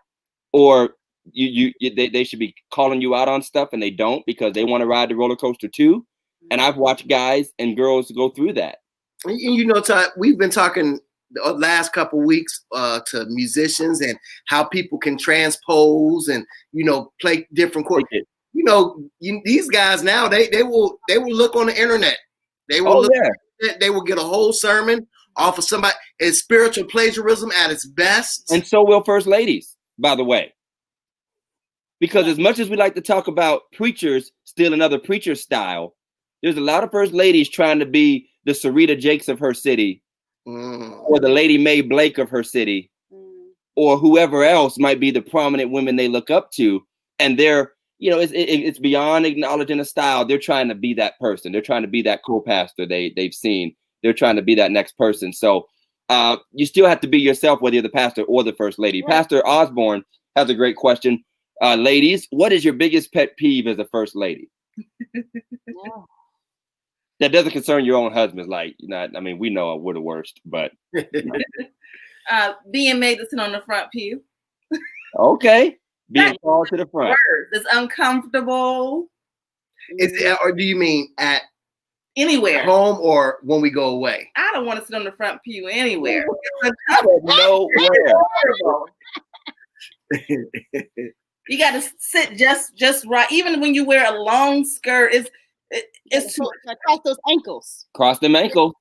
or they should be calling you out on stuff and they don't because they want to ride the roller coaster too. And I've watched guys and girls go through that. And you know, Todd, we've been talking the last couple of weeks to musicians and how people can transpose and, you know, play different chords. You know, these guys now, they will look on the internet. They will they will get a whole sermon off of somebody. It's spiritual plagiarism at its best. And so will first ladies, by the way. Because as much as we like to talk about preachers stealing other preacher style, there's a lot of first ladies trying to be the Sarita Jakes of her city, or the Lady Mae Blake of her city, or whoever else might be the prominent women they look up to. And they're, you know, it's beyond acknowledging a style. They're trying to be that person. They're trying to be that co-pastor they've seen. They're trying to be that next person. So you still have to be yourself, whether you're the pastor or the first lady. Right. Pastor Osborne has a great question. Ladies, what is your biggest pet peeve as a first lady? That doesn't concern your own husbands. Like, you know, I mean, we know we're the worst, but being made to sit on the front pew. Okay, being called to the front. It's uncomfortable. Or do you mean at anywhere, home or when we go away? I don't want to sit on the front pew anywhere. Nowhere. You got to sit just right. Even when you wear a long skirt, it's too cross those ankles. Cross them ankles.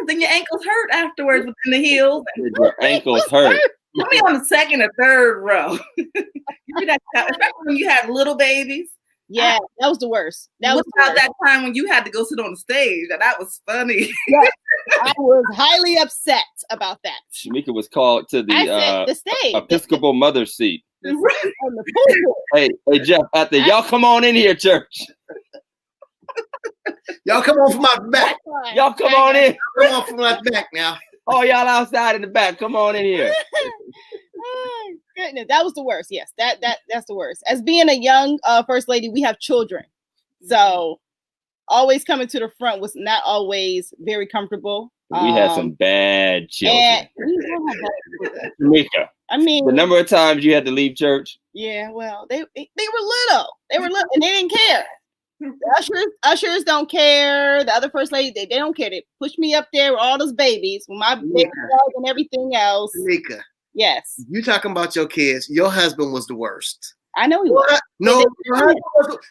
Then your ankles hurt afterwards within the heels. Your ankles hurt. Put me on the second or third row. Especially when you had little babies. Yeah, that was the worst. That was about that time when you had to go sit on the stage. That was funny. Yeah, I was highly upset about that. Shamika was called to the stage, Episcopal mother seat. On the Hey, Jeff, y'all come on in here, church. Y'all come on from my back. Y'all come on in. Come on from my back now. Oh, y'all outside in the back. Come on in here. Oh, goodness, that was the worst. Yes, that's the worst. As being a young first lady, we have children, so always coming to the front was not always very comfortable. We had some bad children. Shamika, I mean, the number of times you had to leave church. Yeah, well, they were little. They were little, and they didn't care. The ushers don't care. The other first lady, they don't care. They push me up there with all those babies, with my big dog and everything else. Shamika. Yes. You talking about your kids. Your husband was the worst. I know he was. No,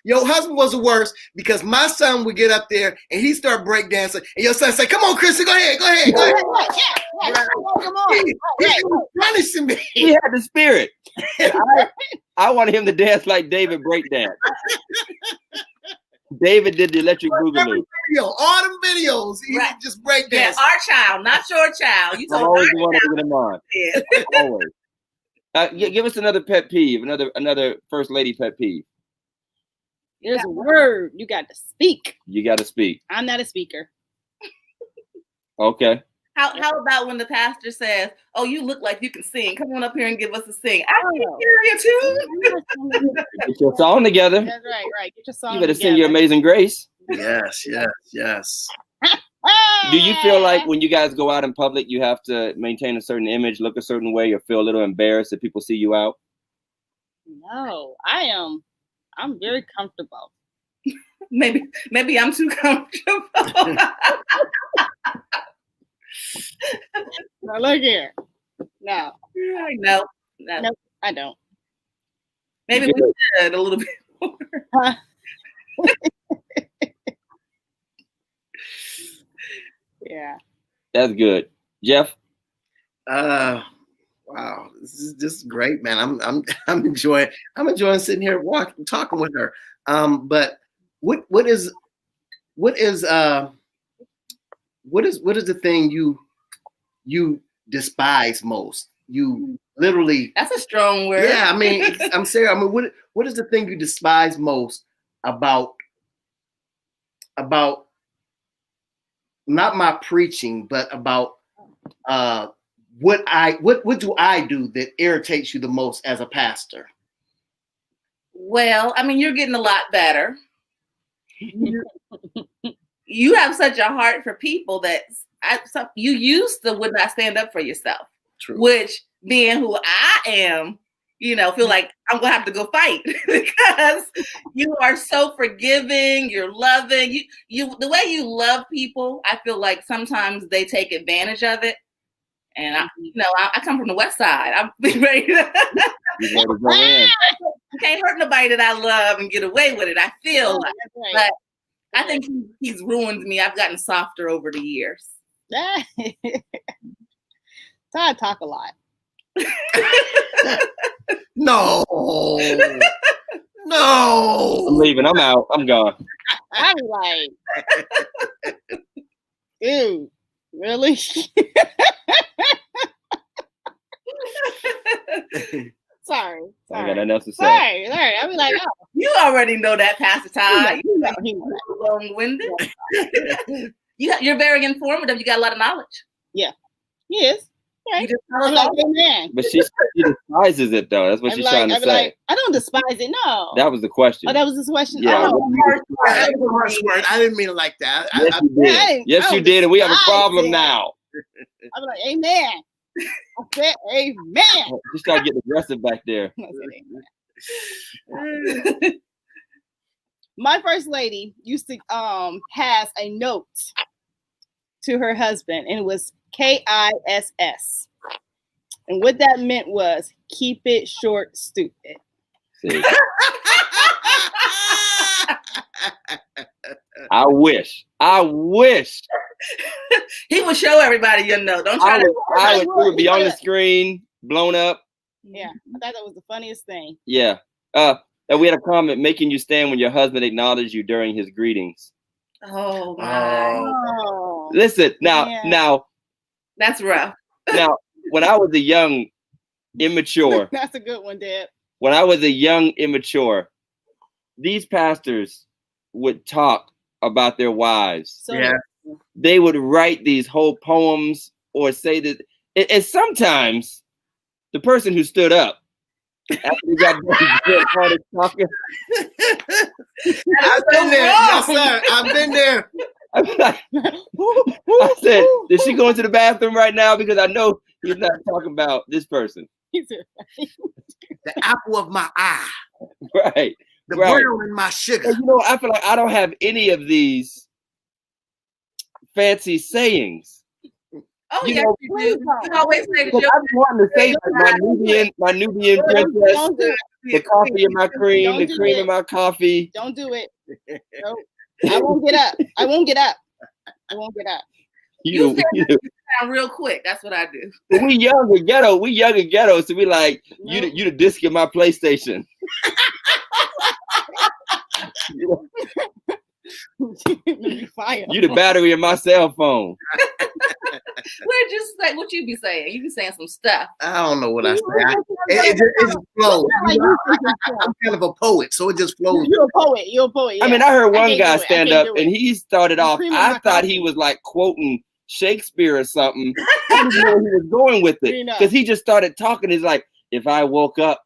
your husband was the worst because my son would get up there and he start breakdancing, and your son say, "Come on, Chrissy, go ahead." Yeah, come on. He was punishing me. He had the spirit. I wanted him to dance like David breakdance. David did the electric boogaloo. All them videos, he would just breakdance. Yeah, our child, not your child. You told always want to get him on. Yeah. Always. Give us another pet peeve, another first lady pet peeve. There's a word you got to speak. You got to speak. I'm not a speaker. Okay. How about when the pastor says, "Oh, you look like you can sing. Come on up here and give us a sing." I can hear you too. Get your song together. That's right. Get your song. You better sing your Amazing Grace. Yes. Do you feel like when you guys go out in public, you have to maintain a certain image, look a certain way, or feel a little embarrassed if people see you out? No, I'm very comfortable. Maybe I'm too comfortable. Now look here. No, I don't. Maybe we should a little bit more. Yeah. That's good. Jeff? Wow. This is just great, man. I'm enjoying sitting here talking with her. But what is the thing you despise most? You literally. That's a strong word. Yeah, I mean, I'm serious. I mean, what is the thing you despise most about not my preaching, but about what do I do that irritates you the most as a pastor? Well, I mean, you're getting a lot better. You have such a heart for people that you used to would not stand up for yourself. True. Which, being who I am, feel like I'm gonna have to go fight because you are so forgiving, you're loving. You the way you love people, I feel like sometimes they take advantage of it. And I come from the West Side. I'm ready to I can't hurt nobody that I love and get away with it. I feel like, but I think he's ruined me. I've gotten softer over the years. Todd talk a lot. No. I'm leaving. I'm out. I'm gone. I'm like, dude, really? Sorry. I got nothing else to say. Sorry. I be like, oh. You already know that, Pastor Todd. You know long-winded. You're very informative. You got a lot of knowledge. Yeah, he is. Right. You just tell us like, all. amen. But she despises it, though. That's what she's trying to say. Like, I don't despise it. No. That was the question. Oh, that was the question. Yeah. Oh, That was a harsh word. I didn't mean it like that. Yes, you did. Yes, you did, and we have a problem now. I'm like, amen. I said, amen. Just gotta get aggressive back there. My first lady used to has a note to her husband, and it was KISS. And what that meant was keep it short, stupid. See. I wish. He would show everybody your note. Don't try it would be on the screen, blown up. Yeah, I thought that was the funniest thing. Yeah. And we had a comment making you stand when your husband acknowledged you during his greetings. Oh my. Oh. Listen, now that's rough. Now, when I was a young, immature. That's a good one, Dad. When I was a young, immature, these pastors would talk about their wives. So yeah. They would write these whole poems or say that, and sometimes the person who stood up after they got done talking. I've been there, yes, sir. I've been there. I said, "Did she go into the bathroom right now?" Because I know he's not talking about this person. The apple of my eye. Right. The brown in my sugar. And, I feel like I don't have any of these fancy sayings. Oh, yes, you do. You always say that. I'm wanting to say like my Nubian princess, the coffee in my cream, the cream in my coffee. Don't do it. Nope. I won't get up. You sound real quick. That's what I do. But we young and ghetto, so we like you the disc in my PlayStation. You the battery in my cell phone. We're just like what you be saying. You be saying some stuff. I don't know what I say. It just flows. I'm kind of a poet, so it just flows. You're a poet. Yeah. I mean, I heard one guy stand up and he started off. I thought he was like quoting Shakespeare or something. I didn't know he was going with it because he just started talking. He's like, if I woke up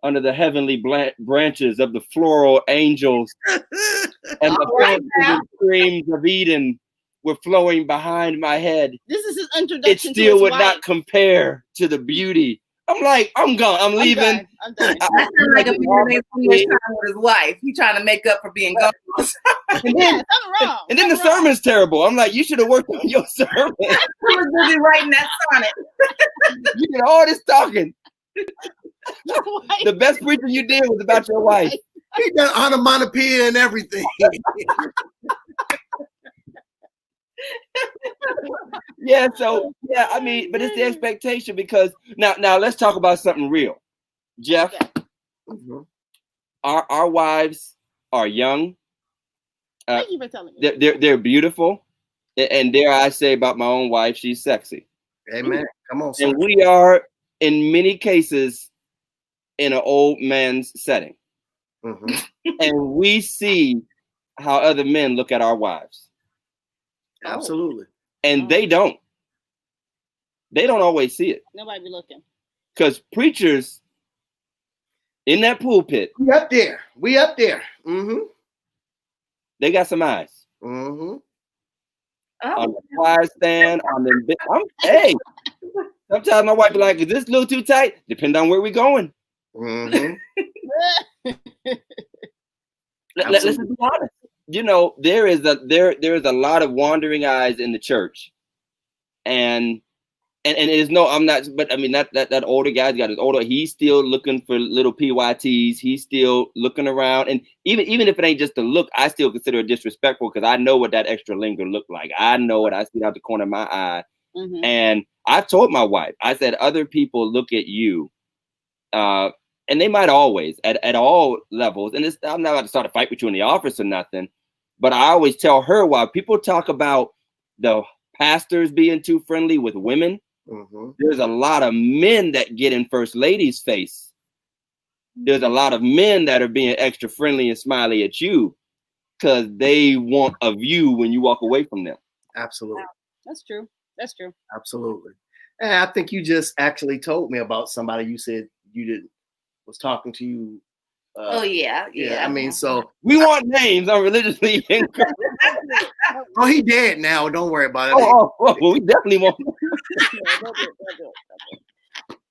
under the heavenly branches of the floral angels and the streams of Eden were flowing behind my head. This is his introduction. It still would not compare to the beauty. I'm like, I'm gone. I'm leaving. I'm done. That sounds like a man spending time with his wife. He's trying to make up for being gone. And then the sermon's terrible. I'm like, you should have worked on your sermon. I was busy writing that sonnet. You did all this talking. The best preaching you did was about your wife. He done onomatopoeia and everything. Yeah, I mean, but it's the expectation because now let's talk about something real. Jeff, our wives are young. Thank you for telling me. They're beautiful, and dare I say about my own wife, she's sexy. Amen. Come on, son. And we are in many cases in an old man's setting, and we see how other men look at our wives. Absolutely. And they don't always see it. Nobody be looking. Because preachers in that pulpit. We up there. They got some eyes. On the choir stand, hey. Sometimes my wife be like, is this a little too tight? Depending on where we're going. Mm-hmm. Let's be honest. You know, there is a lot of wandering eyes in the church, and it is no, I'm not, but I mean that older guy's got his older. He's still looking for little PYTs. He's still looking around, and even if it ain't just a look, I still consider it disrespectful because I know what that extra linger looked like. I know it. I see it out the corner of my eye, and I've told my wife. I said other people look at you, and they might always at all levels. And I'm not about to start a fight with you in the office or nothing, but I always tell her while people talk about the pastors being too friendly with women. There's a lot of men that get in first lady's face. There's a lot of men that are being extra friendly and smiley at you because they want a view when you walk away from them. Absolutely. That's true. That's true. Absolutely. And I think you just actually told me about somebody you said was talking to you. Yeah. I mean, so we want names. I'm religiously incorrect. Oh, he dead now. Don't worry about it. Well, we definitely won't.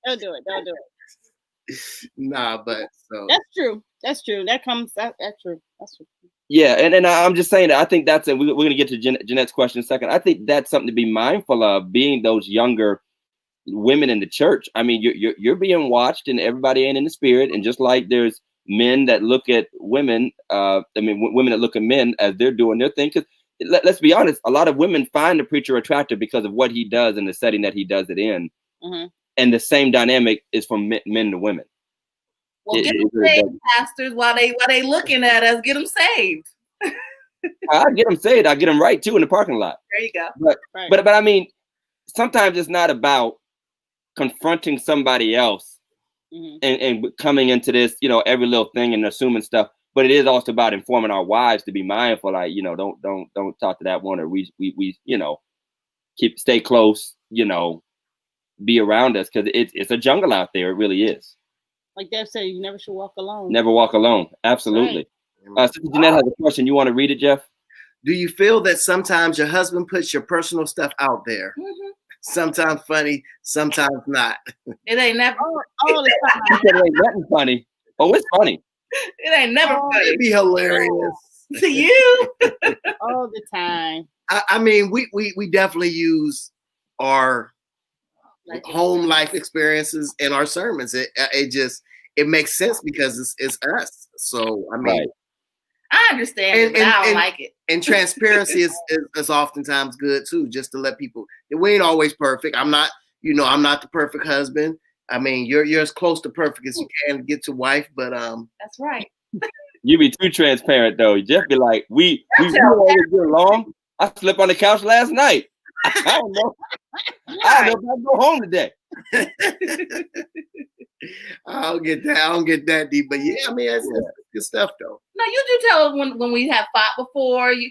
Don't do it. Nah, but so that's true. That's true. That's true. Yeah, and I'm just saying that I think that's, and we're going to get to Jeanette's question in a second. I think that's something to be mindful of, being those younger women in the church. I mean, you're being watched, and everybody ain't in the spirit. And just like there's men that look at women, women that look at men as they're doing their thing. Because let's be honest, a lot of women find the preacher attractive because of what he does in the setting that he does it in. And the same dynamic is from men to women. Well, get them saved, pastors, while they looking at us. Get them saved. I get them saved. I get them right too in the parking lot. There you go. But I mean, sometimes it's not about confronting somebody else and coming into this, every little thing and assuming stuff. But it is also about informing our wives to be mindful. Like, don't talk to that one, or we stay close. Be around us, because it's a jungle out there. It really is. Like Deb said, you never should walk alone. Never walk alone. Absolutely. Right. Sister Jeanette has a question. You want to read it, Jeff? Do you feel that sometimes your husband puts your personal stuff out there? Sometimes funny, sometimes not. It ain't never. All the time. It ain't nothing funny. Oh, it's funny. It ain't never funny. It'd be hilarious to you. All the time. I mean, we definitely use our home life experiences in our sermons. It makes sense because it's us. So I mean, I understand, but I don't like it. And transparency is oftentimes good too, just to let people. We ain't always perfect. I'm not the perfect husband. I mean, you're as close to perfect as you can get to wife, but that's right. You be too transparent though. Jeff be like, we always get along. I slept on the couch last night. I don't know. I don't know if I go home today. I don't get that deep, but yeah, I mean, it's good stuff though. No, you do tell us when we have fought before, you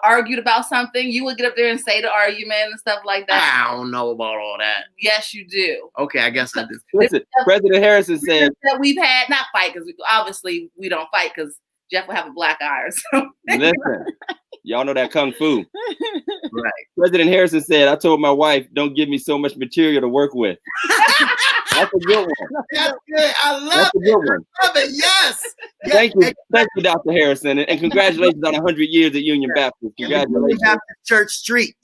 argued about something, you would get up there and say the argument and stuff like that. I don't know about all that. Yes, you do. Okay, I guess I do. Listen, President Harrison said that we've had not fight, because obviously we don't fight because Jeff will have a black eye or something. Listen, y'all know that kung fu. Right. President Harrison said, I told my wife, don't give me so much material to work with. That's a good one. That's good. I love it. I love it. Yes. Thank you, Dr. Harrison, and congratulations on 100 years at Union Baptist. Congratulations. Baptist Church Street.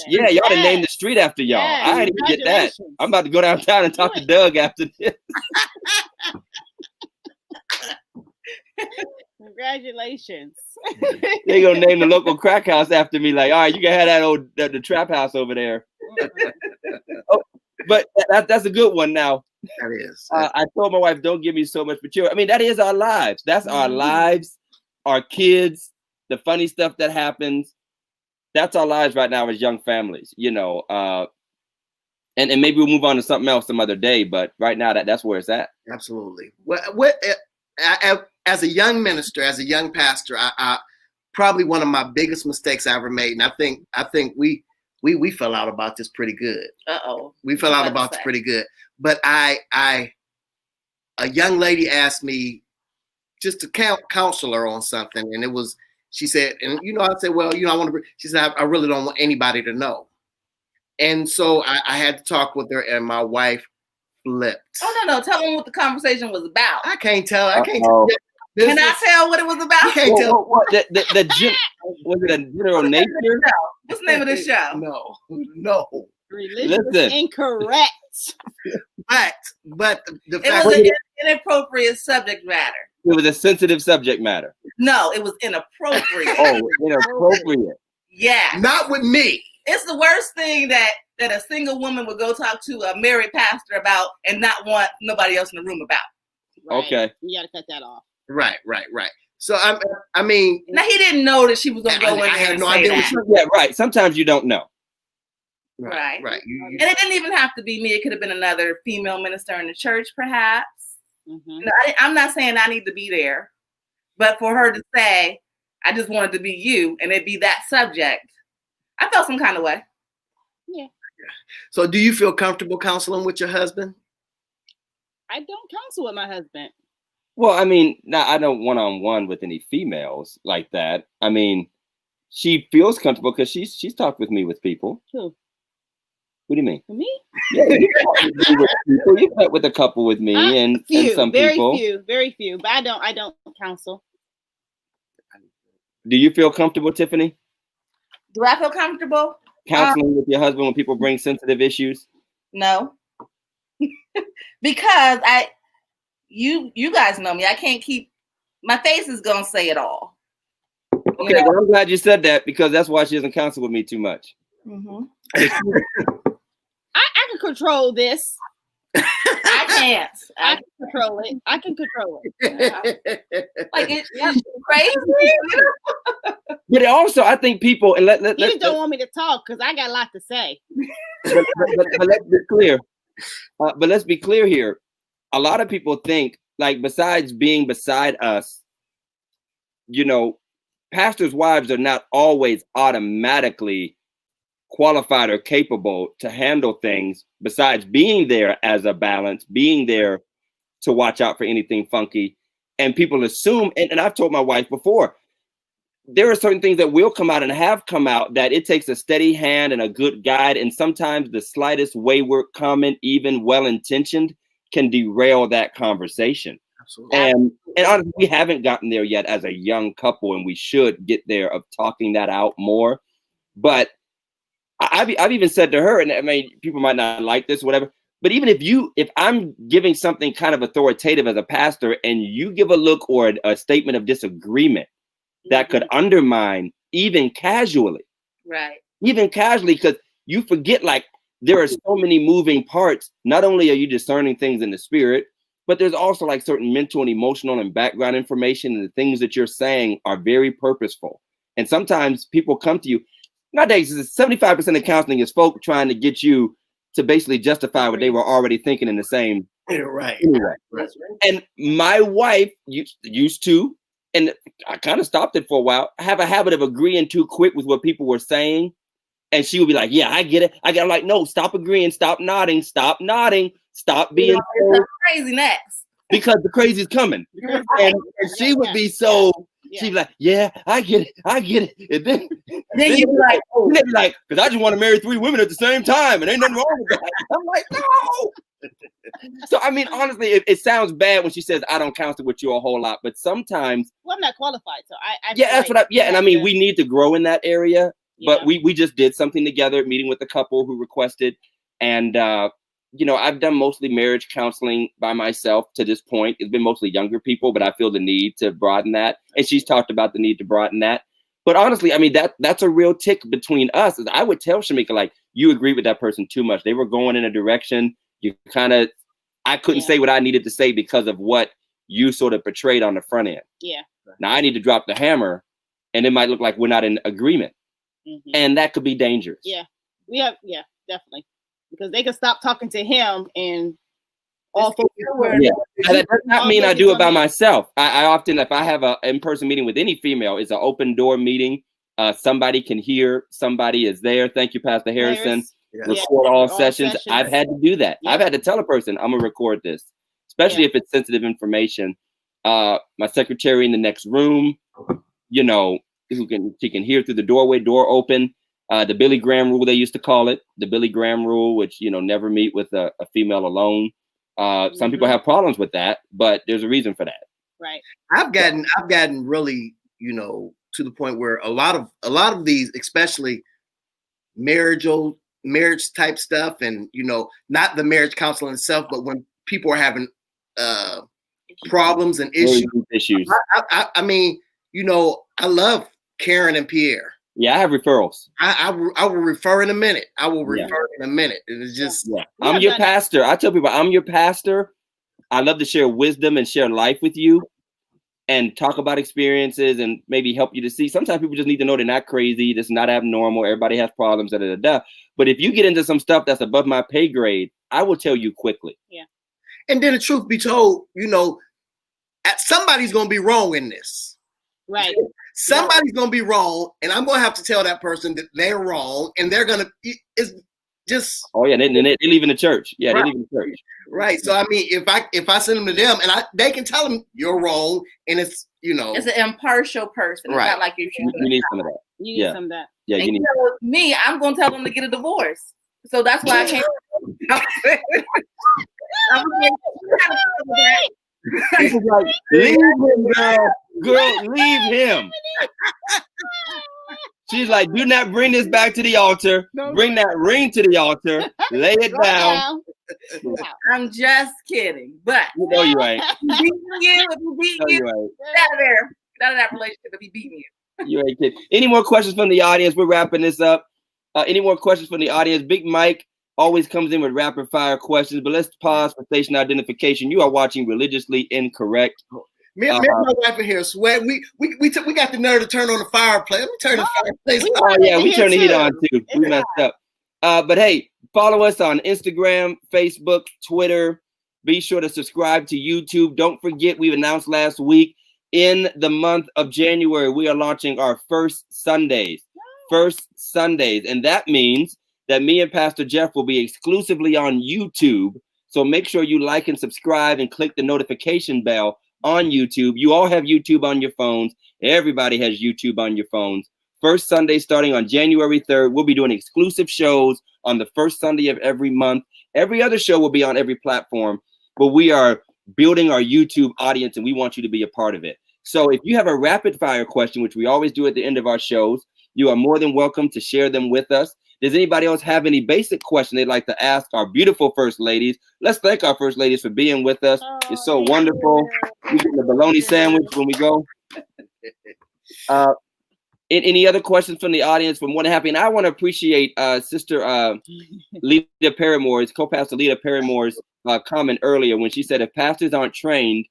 Yeah, y'all done named the street after y'all. I didn't even get that. I'm about to go downtown and talk to Doug after this. Congratulations. They gonna name the local crack house after me. Like, all right, you can have that the trap house over there. But that's a good one. Now, that is. I told my wife, don't give me so much material. I mean, that is our lives. That's our lives, our kids, the funny stuff that happens. That's our lives right now as young families, and maybe we'll move on to something else some other day. But right now, that's where it's at. Absolutely. As a young minister, as a young pastor, I probably one of my biggest mistakes I ever made, and I think we fell out about this pretty good. We fell out about this pretty good. But a young lady asked me just to counsel her on something, and she said, and I said, well, I want to. She said, I really don't want anybody to know. And so I had to talk with her, and my wife flipped. Oh no, tell them what the conversation was about. I can't tell. I can't Uh-oh. tell. Can I tell what it was about? You can't tell. What, was it a general nature? What's the name of the show? No. Religious Listen. incorrect. But the It fact was an inappropriate subject matter. It was a sensitive subject matter. No, it was inappropriate. Oh, inappropriate. Yeah. not with me. It's the worst thing that a single woman would go talk to a married pastor about and not want nobody else in the room about. Right. Okay. You gotta cut that off. Right. So I mean, Now he didn't know that she was gonna go in there I had and no say idea that. what Yeah, right. Sometimes you don't know. Right. You- And it didn't even have to be me. It could have been another female minister in the church, perhaps. Mm-hmm. No, I'm not saying I need to be there, but for her to say, I just wanted to be you, and it be that subject, I felt some kind of way. Yeah. So do you feel comfortable counseling with your husband? I don't counsel with my husband. Well, I mean, I don't one-on-one with any females like that. I mean, she feels comfortable because she's talked with me with people. Who? What do you mean? Me? Yeah, you talked with me with people. You met with a couple with me and some people. Very few. But I don't counsel. Do you feel comfortable, Tiffany, Do I feel comfortable? counseling with your husband when people bring sensitive issues? No. Because you guys know me. I can't keep, my face is gonna say it all. Okay, well, I'm glad you said that because that's why she doesn't counsel with me too much. Mm-hmm. I can control this. I can't. I can control it. Like it's crazy. But also, I think people and You just don't want me to talk because I got a lot to say. but let's be clear. But let's be clear here. A lot of people think, like, besides being beside us, pastors' wives are not always automatically qualified or capable to handle things besides being there as a balance, being there to watch out for anything funky. And people assume, and I've told my wife before, there are certain things that will come out and have come out that it takes a steady hand and a good guide. And sometimes the slightest wayward comment, even well-intentioned, can derail that conversation. Absolutely. And honestly, we haven't gotten there yet as a young couple, and we should get there of talking that out more. But I've even said to her, and I mean, people might not like this, whatever, but even if I'm giving something kind of authoritative as a pastor and you give a look or a statement of disagreement that could undermine even casually, because you forget, like, there are so many moving parts. Not only are you discerning things in the spirit, but there's also like certain mental and emotional and background information, and the things that you're saying are very purposeful. And sometimes people come to you. Nowadays, 75% of counseling is folk trying to get you to basically justify what they were already thinking in the same. Right. Anyway. And my wife used to, and I kind of stopped it for a while, have a habit of agreeing too quick with what people were saying. And she would be like, yeah, I get it. I'm like, no, stop agreeing, stop nodding, stop being so crazy next. Because the crazy's coming. And she would be so, she'd be like, yeah, I get it. And then you'd be like, oh, because I just want to marry 3 women at the same time, and ain't nothing wrong with that. I'm like, no. So, I mean, honestly, it sounds bad when she says, I don't counsel with you a whole lot, but sometimes. Well, I'm not qualified, so I that's what and I mean, we need to grow in that area, but we just did something together, meeting with a couple who requested, and, I've done mostly marriage counseling by myself to this point. It's been mostly younger people, but I feel the need to broaden that. And she's talked about the need to broaden that. But honestly, I mean, that's a real tick between us. I would tell Shamika, like, you agree with that person too much. They were going in a direction I couldn't say what I needed to say because of what you sort of portrayed on the front end. Yeah. Now I need to drop the hammer, and it might look like we're not in agreement. Mm-hmm. And that could be dangerous. Yeah, definitely. Because they can stop talking to him and all focus. Yeah, that does not mean I do it by myself. I often, if I have an in-person meeting with any female, it's an open door meeting. Somebody can hear, somebody is there. Thank you, Pastor Harrison. Record all sessions. I've had to do that. I've had to tell a person, I'm gonna record this, especially if it's sensitive information. My secretary in the next room, she can hear through the door open. The Billy Graham rule, they used to call it, the Billy Graham rule, which, never meet with a female alone. Some people have problems with that, but there's a reason for that. Right. I've gotten really, to the point where a lot of these, especially marriage type stuff, and not the marriage counseling itself, but when people are having problems and issues. I mean, I love Karen and Pierre. Yeah, I have referrals. I will refer in a minute. And it's just I'm your pastor. I tell people I'm your pastor. I love to share wisdom and share life with you and talk about experiences and maybe help you to see. Sometimes people just need to know they're not crazy. This is not abnormal. Everybody has problems. But if you get into some stuff that's above my pay grade, I will tell you quickly. Yeah. And then the truth be told, somebody's going to be wrong in this. Right. Somebody's going to be wrong, and I'm going to have to tell that person that they're wrong, and they're going to, it's just. Oh, yeah, they're leaving the church. Yeah, right. They're leaving the church. Right. So, I mean, if I send them to them, and they can tell them you're wrong, and it's, It's an impartial person. It's not like you need some of that. You need some of that. Yeah, you need me, I'm going to tell them to get a divorce. So that's why I can't. She's like, leave him, girl, leave him. She's like, do not bring this back to the altar. Bring that ring to the altar. Lay it down. I'm just kidding, but you're right. If he beat you, get out of there. Get out of that relationship if he beat you. You ain't kidding. Any more questions from the audience? We're wrapping this up. Any more questions from the audience? Big Mike always comes in with rapid fire questions, but let's pause for station identification. You are watching Religiously Incorrect. Me and my wife in here sweat. We got the nerve to turn on the fireplace. Let me turn the fireplace on. Oh yeah, we turn the heat on too. We messed up. But hey, follow us on Instagram, Facebook, Twitter. Be sure to subscribe to YouTube. Don't forget, we announced last week, in the month of January, we are launching our first Sundays. And that means that me and Pastor Jeff will be exclusively on YouTube. So make sure you like and subscribe and click the notification bell on YouTube. You all have YouTube on your phones. Everybody has YouTube on your phones. First Sunday starting on January 3rd. We'll be doing exclusive shows on the first Sunday of every month. Every other show will be on every platform, but we are building our YouTube audience and we want you to be a part of it. So if you have a rapid fire question, which we always do at the end of our shows, you are more than welcome to share them with us. Does anybody else have any basic question they'd like to ask our beautiful first ladies? Let's thank our first ladies for being with us. It's so wonderful. We get the bologna sandwich when we go. Any other questions from the audience? We're more than happy. And I want to appreciate Sister Lita Paramore's, co-pastor Lita Paramore's comment earlier when she said if pastors aren't trained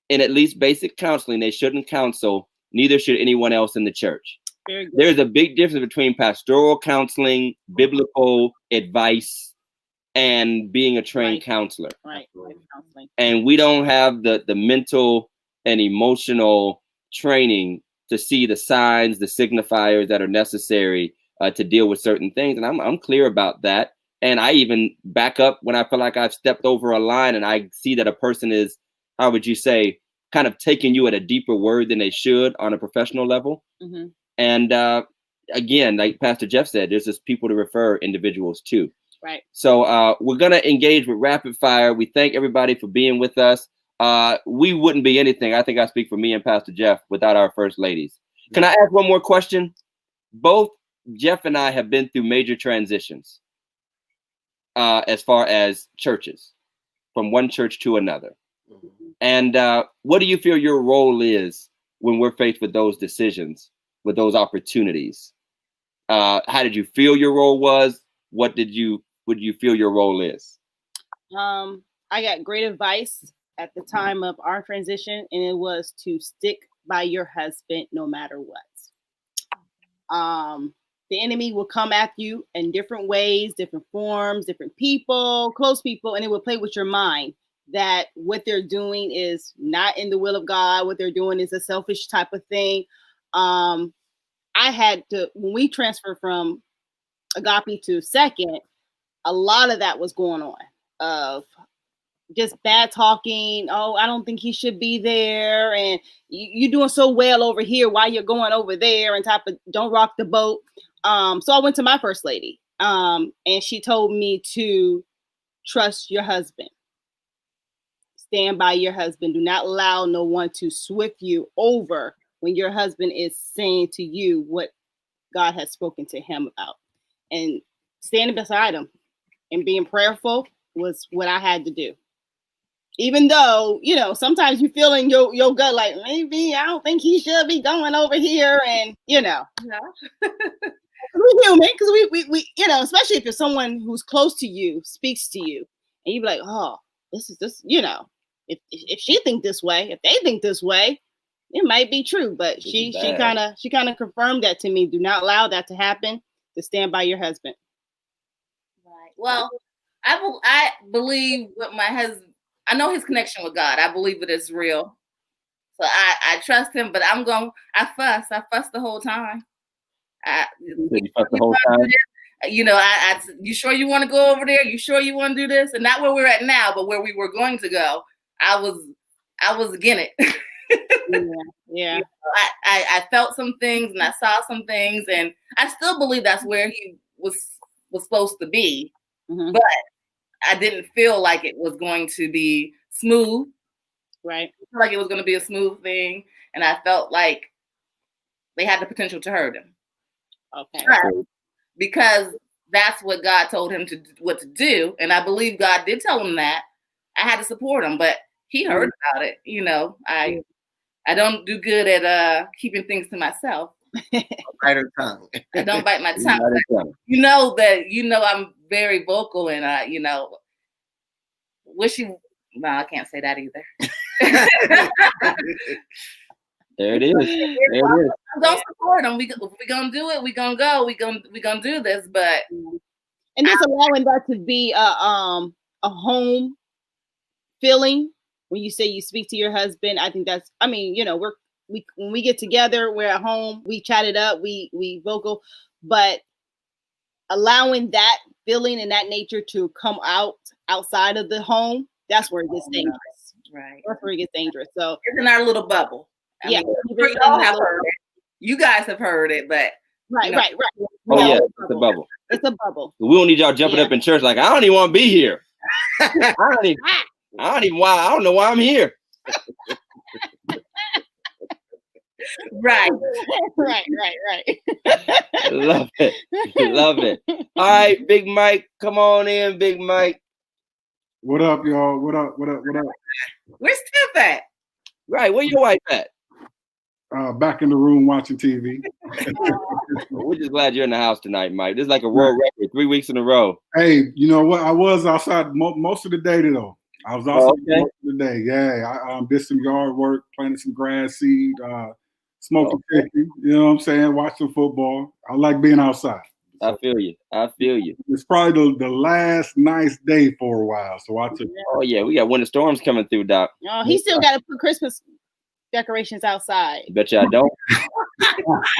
in at least basic counseling, they shouldn't counsel. Neither should anyone else in the church. There's a big difference between pastoral counseling, biblical advice, and being a trained counselor. Right. And we don't have the mental and emotional training to see the signs, the signifiers that are necessary to deal with certain things. And I'm clear about that. And I even back up when I feel like I've stepped over a line and I see that a person is, how would you say, kind of taking you at a deeper word than they should on a professional level. Mm-hmm. And again, like Pastor Jeff said, there's just people to refer individuals to. Right. So we're going to engage with rapid fire. We thank everybody for being with us. We wouldn't be anything. I think I speak for me and Pastor Jeff without our first ladies. Can I ask one more question? Both Jeff and I have been through major transitions as far as churches, from one church to another. And what do you feel your role is when we're faced with those decisions, with those opportunities? How did you feel your role was? What do you feel your role is? I got great advice at the time of our transition, and it was to stick by your husband no matter what. The enemy will come at you in different ways, different forms, different people, close people, and it will play with your mind that what they're doing is not in the will of God. What they're doing is a selfish type of thing. I had to, when we transferred from Agape to Second, a lot of that was going on of just bad talking. Oh, I don't think he should be there. And you're doing so well over here while you're going over there, and type of don't rock the boat. So I went to my first lady and she told me to trust your husband. stand by your husband. Do not allow no one to swift you over when your husband is saying to you what God has spoken to him about. And standing beside him and being prayerful was what I had to do. Even though, you know, sometimes you feel in your gut like, maybe I don't think he should be going over here. And, you know, we're human, because we, you know, especially if you're someone who's close to you, speaks to you, and you be like, oh, this, you know, if she think this way, if they think this way, it might be true. But she kind of confirmed that to me. Do not allow that to happen. To stand by your husband. Right. Well, I believe what my husband. I know his connection with God. I believe it is real. So I trust him. But I fuss the whole time. You fuss the whole time. You know, you sure you want to go over there? You sure you want to do this? And not where we're at now, but where we were going to go. I was again it. Yeah. You know, I felt some things and I saw some things, and I still believe that's where he was supposed to be. Mm-hmm. But I didn't feel like it was going to be smooth. Right. I felt like it was going to be a smooth thing, and I felt like they had the potential to hurt him. Okay. But because that's what God told him to do, and I believe God did tell him that. I had to support him, but he heard about it. You know, I don't do good at keeping things to myself. Bite her tongue. I don't bite my tongue. You know I'm very vocal, and you know, no, I can't say that either. There it is. I'm gonna support him. We gonna do it. We gonna go. We gonna do this. But and just allowing that to be a home feeling when you say you speak to your husband. I think that's. I mean, you know, when we get together, we're at home. We chat it up. We vocal, but allowing that feeling and that nature to come outside of the home, that's where it gets dangerous. Right. That's where it gets dangerous. So it's in our little bubble. I mean, we all have heard it. You guys have heard it, but right. Oh yeah, it's a bubble. It's a bubble. We don't need y'all jumping up in church like, I don't even want to be here. I don't know why I'm here. Right. Love it. All right, Big Mike, come on in, Big Mike. What up, y'all? What up? Where's Tiff at? Right, where your wife at? Back in the room watching TV. We're just glad you're in the house tonight, Mike. This is like a world record, 3 weeks in a row. Hey, you know what? I was outside most of the day though. I was outside most of the day. Yeah, I did some yard work, planted some grass seed, smoked a cookie. You know what I'm saying? Watched some football. I like being outside. I feel you. It's probably the last nice day for a while. So I took. Oh yeah, we got winter storms coming through, Doc. Oh, he still got to put Christmas decorations outside. Bet you I don't.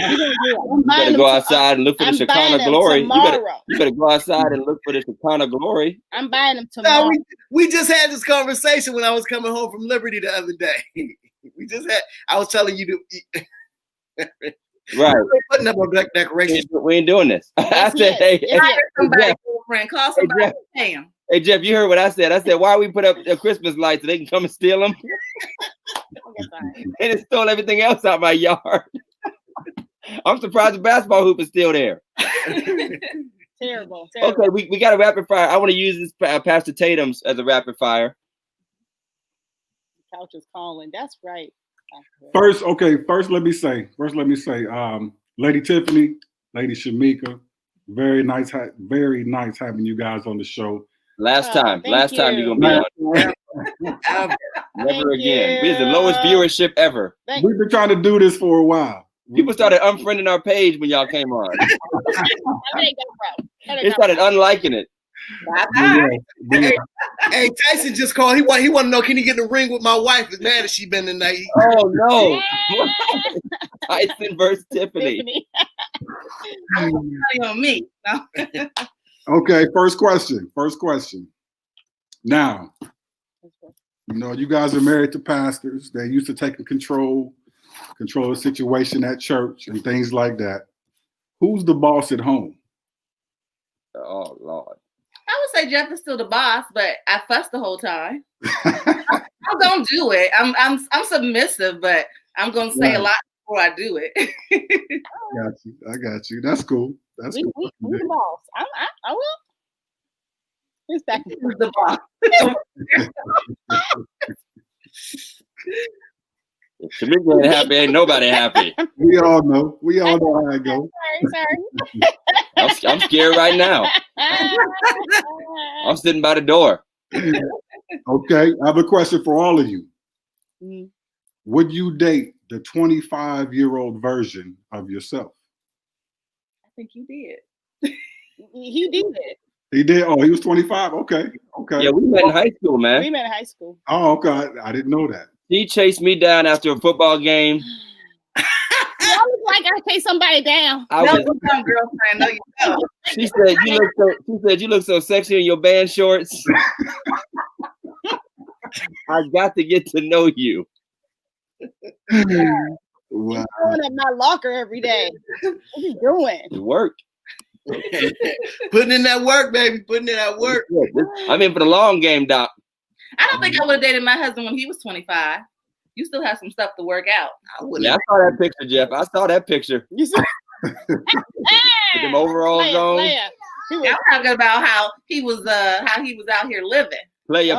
You better go outside and look for the Shekinah glory. You better go outside and look for the Shekinah glory. I'm buying them tomorrow. We just had this conversation when I was coming home from Liberty the other day. I was telling you to. Right. Putting up a decoration. We ain't doing this. I said, hey, call somebody. Hey, Jeff, you heard what I said. I said, why we put up the Christmas lights so they can come and steal them? They just stole everything else out my yard. I'm surprised the basketball hoop is still there. Terrible. Okay, we got a rapid fire. I want to use this Pastor Tatum's as a rapid fire. The couch is calling. That's right. First, let me say, Lady Tiffany, Lady Shamika, very nice having you guys on the show. Last time you're gonna be on. Never again. We had the lowest viewership ever. We've been trying to do this for a while. People started unfriending our page when y'all came on. They started unliking it. Hey, Tyson just called. He want to know, can he get in the ring with my wife? As mad as she been tonight. Oh no. Tyson versus Tiffany. On me. No. Okay, first question. Now, you know, you guys are married to pastors. They used to take control of the situation at church and things like that. Who's the boss at home? Oh Lord. I would say Jeff is still the boss, but I fussed the whole time. I'm gonna do it. I'm submissive, but I'm gonna say a lot before I do it. I got you. That's cool. That's cool. We the boss. I will. Who's back? Who's the boss? If Shamika ain't happy, ain't nobody happy. We all know. We all know how it goes. Sorry. I'm scared right now. I'm sitting by the door. Okay, I have a question for all of you. Mm-hmm. Would you date the 25-year-old version of yourself? I think you did. He did. He did. Oh, he was 25. Okay. Yeah, we met in high school, man. We met in high school. Oh, okay. I didn't know that. He chased me down after a football game. I was like, I chase somebody down. No, you don't, girlfriend. No, you don't. She said, you look so sexy in your band shorts. I got to get to know you. Wow. He's going at my locker every day. What's he doing? It worked. Putting in that work, baby. Putting in that work. I'm in for the long game, Doc. I don't think I would have dated my husband when he was 25. You still have some stuff to work out. Yeah, I saw that picture, Jeff. I saw that picture. You see? With them overalls on. I'm talking about how he was out here living. Player.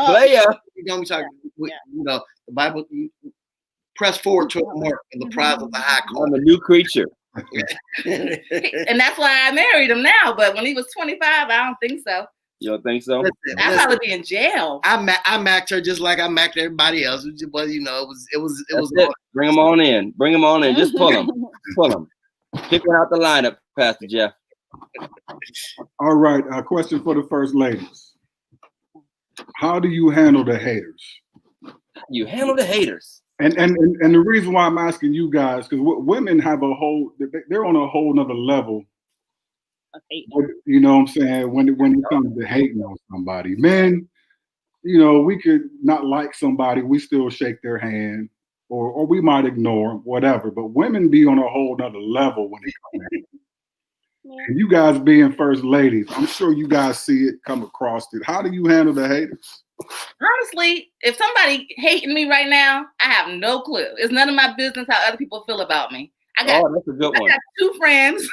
You're gonna be talking. You know, the Bible. Press forward to a mark in the prize of the high call. I'm a new creature. And that's why I married him now. But when he was 25, I don't think so. You don't think so? I'd probably be in jail. I macked her just like I macked everybody else. But you know, it was. It. Bring them on in. Bring them on in. Just pull them. Pull them. Pick one out the lineup, Pastor Jeff. All right. A question for the first ladies. How do you handle the haters? You handle the haters. And the reason why I'm asking you guys, because women have they're on a whole nother level. You know what I'm saying? When it comes to hating on somebody, men, you know, we could not like somebody, we still shake their hand, or we might ignore them, whatever. But women be on a whole nother level when it comes to hating. And you guys being first ladies, I'm sure you guys see it, come across it. How do you handle the haters? Honestly, if somebody hating me right now, I have no clue. It's none of my business how other people feel about me. That's a good one. I got 2 friends.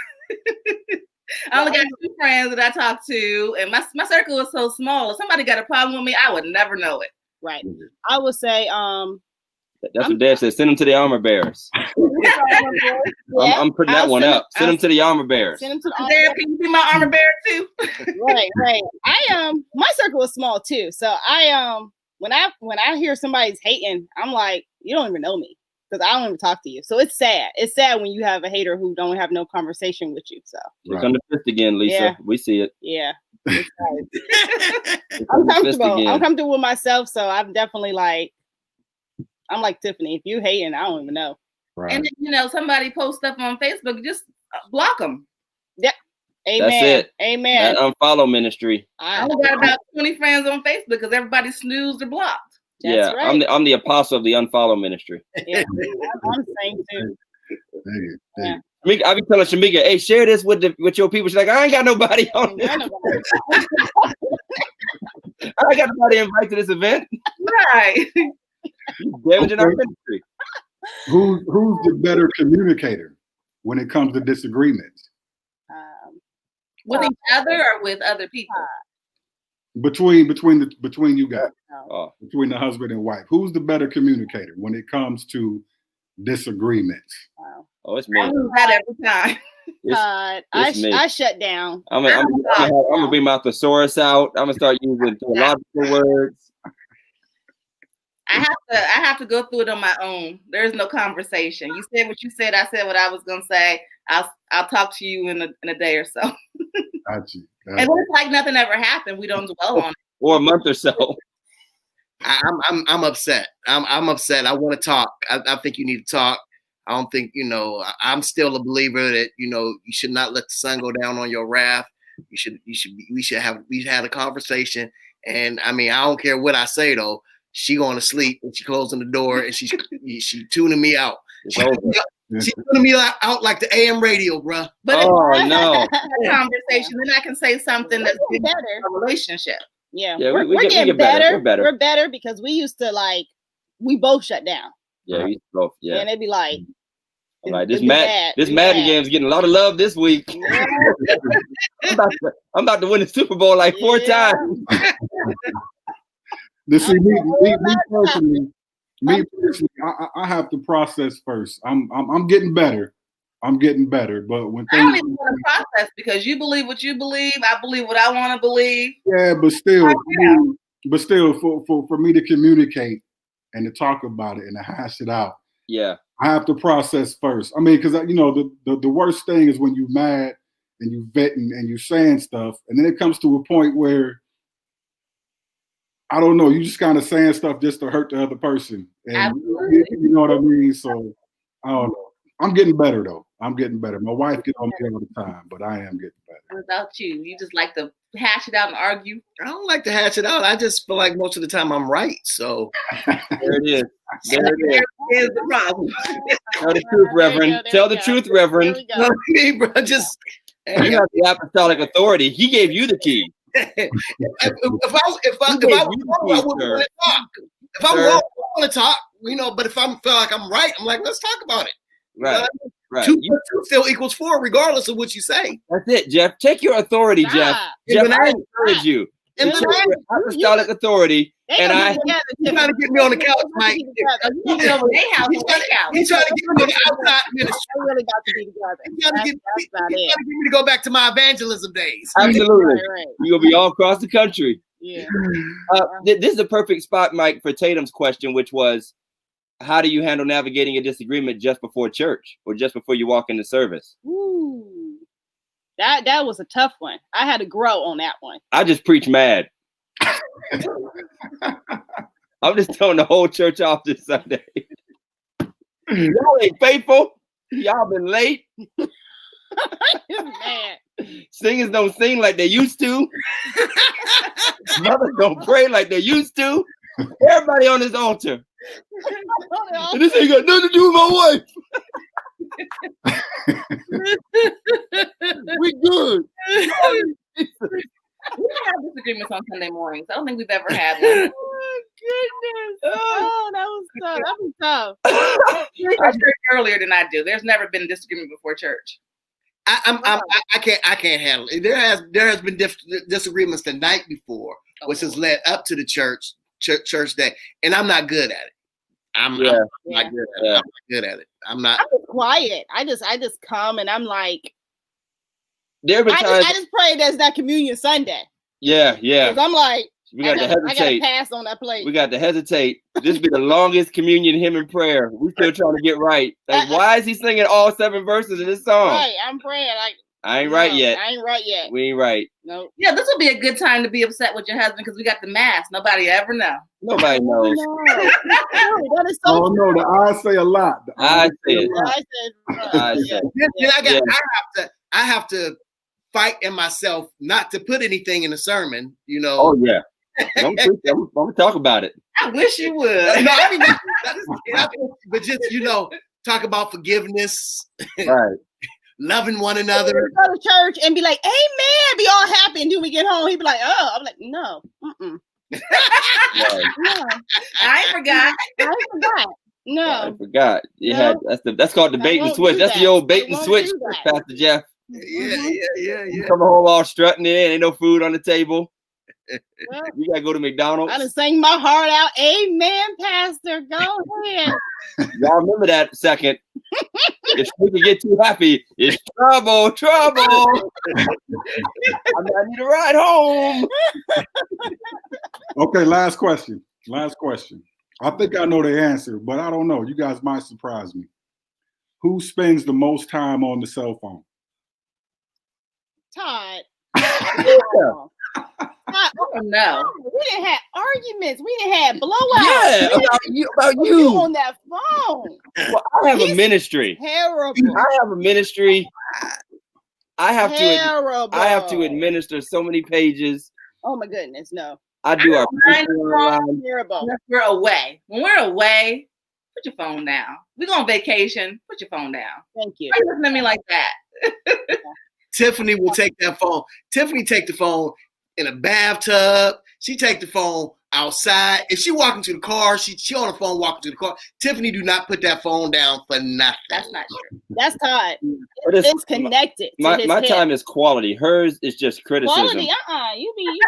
I only got 2 friends that I talk to, and my circle is so small. If somebody got a problem with me, I would never know it. Right. I would say, that's what Dad said. Send them to the armor bearers. I'm putting that one up. Send them to the armor bearers. Send them to the armor bearers. Can you be my armor bearer too? Right. My circle is small too. So when I hear somebody's hating, I'm like, you don't even know me because I don't even talk to you. So it's sad. It's sad when you have a hater who don't have no conversation with you. So It's on the fist again, Lisa. Yeah. We see it. Yeah. I'm comfortable with myself. So I'm definitely like, I'm like Tiffany. If you hating, I don't even know. Right. And then, you know, somebody posts stuff on Facebook, just block them. Yep. Amen. That's it. Amen. That unfollow ministry. I only got about 20 friends on Facebook because everybody snoozed or blocked. That's right. I'm the apostle of the unfollow ministry. Yeah, I'm the same too. Dang. I be telling Shamika, hey, share this with your people. She's like, I ain't got nobody on this. I ain't got nobody invited to this event. Right. Damaging our ministry. Who's the better communicator when it comes to disagreements? With each other or with other people? Between you guys, between the husband and wife, who's the better communicator when it comes to disagreements? Oh, it's me. I lose that every time. I shut down. I'm gonna be my thesaurus out. I'm gonna start using theological words. I have to go through it on my own. There's no conversation. You said what you said. I said what I was gonna say. I'll talk to you in a day or so. Got you. And it's like nothing ever happened. We don't dwell on it. Or a month or so. I'm upset. I'm upset. I want to talk. I think you need to talk. I don't think, you know, I'm still a believer that, you know, you should not let the sun go down on your wrath. We had a conversation. And I mean, I don't care what I say though. She going to sleep and she closing the door and she's tuning me out. She's tuning me out like the AM radio, bro. But no. Conversation, then I can say something that's better a relationship. Yeah, we're getting better. We're better. We're better because we used to like we both shut down. Yeah, we both. Yeah. And they'd be like, this Madden game's getting a lot of love this week. Yeah. I'm about to win the Super Bowl like 4 times. This is me personally. I have to process first. I'm getting better. But when I don't even want to process because you believe what you believe. I believe what I want to believe. Yeah, but still, for me to communicate and to talk about it and to hash it out. Yeah. I have to process first. I mean, because the worst thing is when you're mad and you vetting and you saying stuff, and then it comes to a point where I don't know, you just kind of saying stuff just to hurt the other person. And Absolutely. you know what I mean? So I don't know. I'm getting better though. I'm getting better. My wife gets on me all the time, but I am getting better. Without you just like to hash it out and argue. I don't like to hash it out. I just feel like most of the time I'm right. So there it is. There it is the problem. Tell the truth, Reverend. Tell the truth, Reverend. You know what I mean, bro? Just you have the apostolic authority. He gave you the key. if I want to talk, but if I feel like I'm right, I'm like, let's talk about it. Right. Right. 2 plus 2 still equals 4, regardless of what you say. That's it, Jeff. Take your authority, Jeff. Jeff, I encourage you. And take your apostolic authority. And you're trying to get me on the couch, Mike. He's trying to get me on the outside ministry. Really got to be together. He's trying to get me to go back to my evangelism days. Absolutely. You're gonna be all across the country. Yeah. This is a perfect spot, Mike, for Tatum's question, which was, how do you handle navigating a disagreement just before church or just before you walk into service? Ooh, that was a tough one. I had to grow on that one. I just preach mad. I'm just telling the whole church off this Sunday. Y'all ain't faithful. Y'all been late. Man. Singers don't sing like they used to. Mothers don't pray like they used to. Everybody on this altar. And this ain't got nothing to do with my wife. We good. We don't have disagreements on Sunday mornings. I don't think we've ever had one. Oh goodness! Oh, that was tough. That was tough. I church earlier than I do. There's never been a disagreement before church. I can't handle it. There has been disagreements the night before, which has led up to the church day, and I'm not good at it. I'm not good at it. I'm just quiet. I just come and I'm like, I just pray that's not Communion Sunday. Yeah. Because I'm like, we got to hesitate. I got to pass on that plate. We got to hesitate. This be the longest communion hymn and prayer. We still trying to get right. Like, why is he singing all 7 verses of this song? Right, I'm praying. I ain't right yet. I ain't right yet. We ain't right. Nope. Yeah, this will be a good time to be upset with your husband because we got the mask. Nobody ever know. Nobody knows. No, that is so oh no, the eyes say a lot. I say it. I have to fight in myself not to put anything in the sermon. Oh yeah. I'm gonna talk about it. I wish you would. No, I mean, but just talk about forgiveness. Right. Loving one another. Go to church and be like, amen, be all happy, and then we get home, he'd be like, oh, I'm like, no. Right. No. I forgot. No. I forgot. That's called the bait and switch. That's the old bait and switch, Pastor Jeff. Yeah. You come home all strutting in, ain't no food on the table. Well, you gotta go to McDonald's. I done sang my heart out. Amen, Pastor. Go ahead. Y'all remember that second. If we can get too happy, it's trouble. I need a ride home. Okay, last question. I think I know the answer, but I don't know. You guys might surprise me. Who spends the most time on the cell phone? Todd. Oh no. We didn't have arguments. We didn't have blowouts. Yeah, about you on that phone. Well, I have a ministry. Terrible. I have a ministry. I have to administer so many pages. Oh my goodness, no. I do our terrible. We're away. When we're away, put your phone down. We go on vacation, put your phone down. Thank you. Why are you looking at me like that? Tiffany will take that phone. Tiffany take the phone in a bathtub. She take the phone outside. If she walking to the car, she on the phone walking to the car. Tiffany do not put that phone down for nothing. That's not true. That's Todd. But It's connected. My to his head. time is quality. Hers is just criticism. Quality. You be.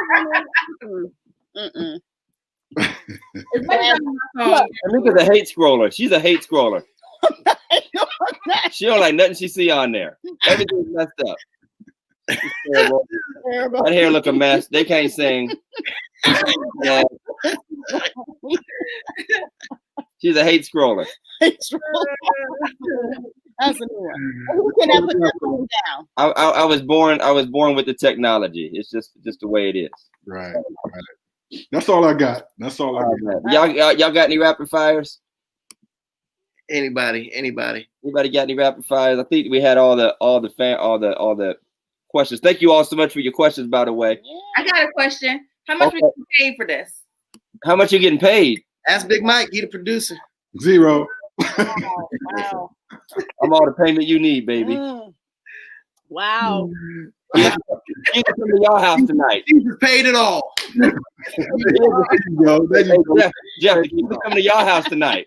Mm-mm. It's better than my phone. Amika's a hate scroller. She's a hate scroller. She don't like nothing she see on there. Everything's messed up. It's terrible. Terrible. That hair look a mess. They can't sing. Yeah. She's a hate scroller. That's a new one. Who can I put that phone down? I was born with the technology. It's just the way it is. Right. That's all I got. Y'all got any rapid fires? Anybody? Anybody got any rapid fires? I think we had all the questions. Thank you all so much for your questions, by the way. I got a question. How much we getting paid for this? How much you getting paid? Ask Big Mike. He the producer. 0. Wow. I'm all the payment you need, baby. Wow. You can come to your house tonight. Jesus paid it all. There you go. Jeff, the kids are coming to your house tonight.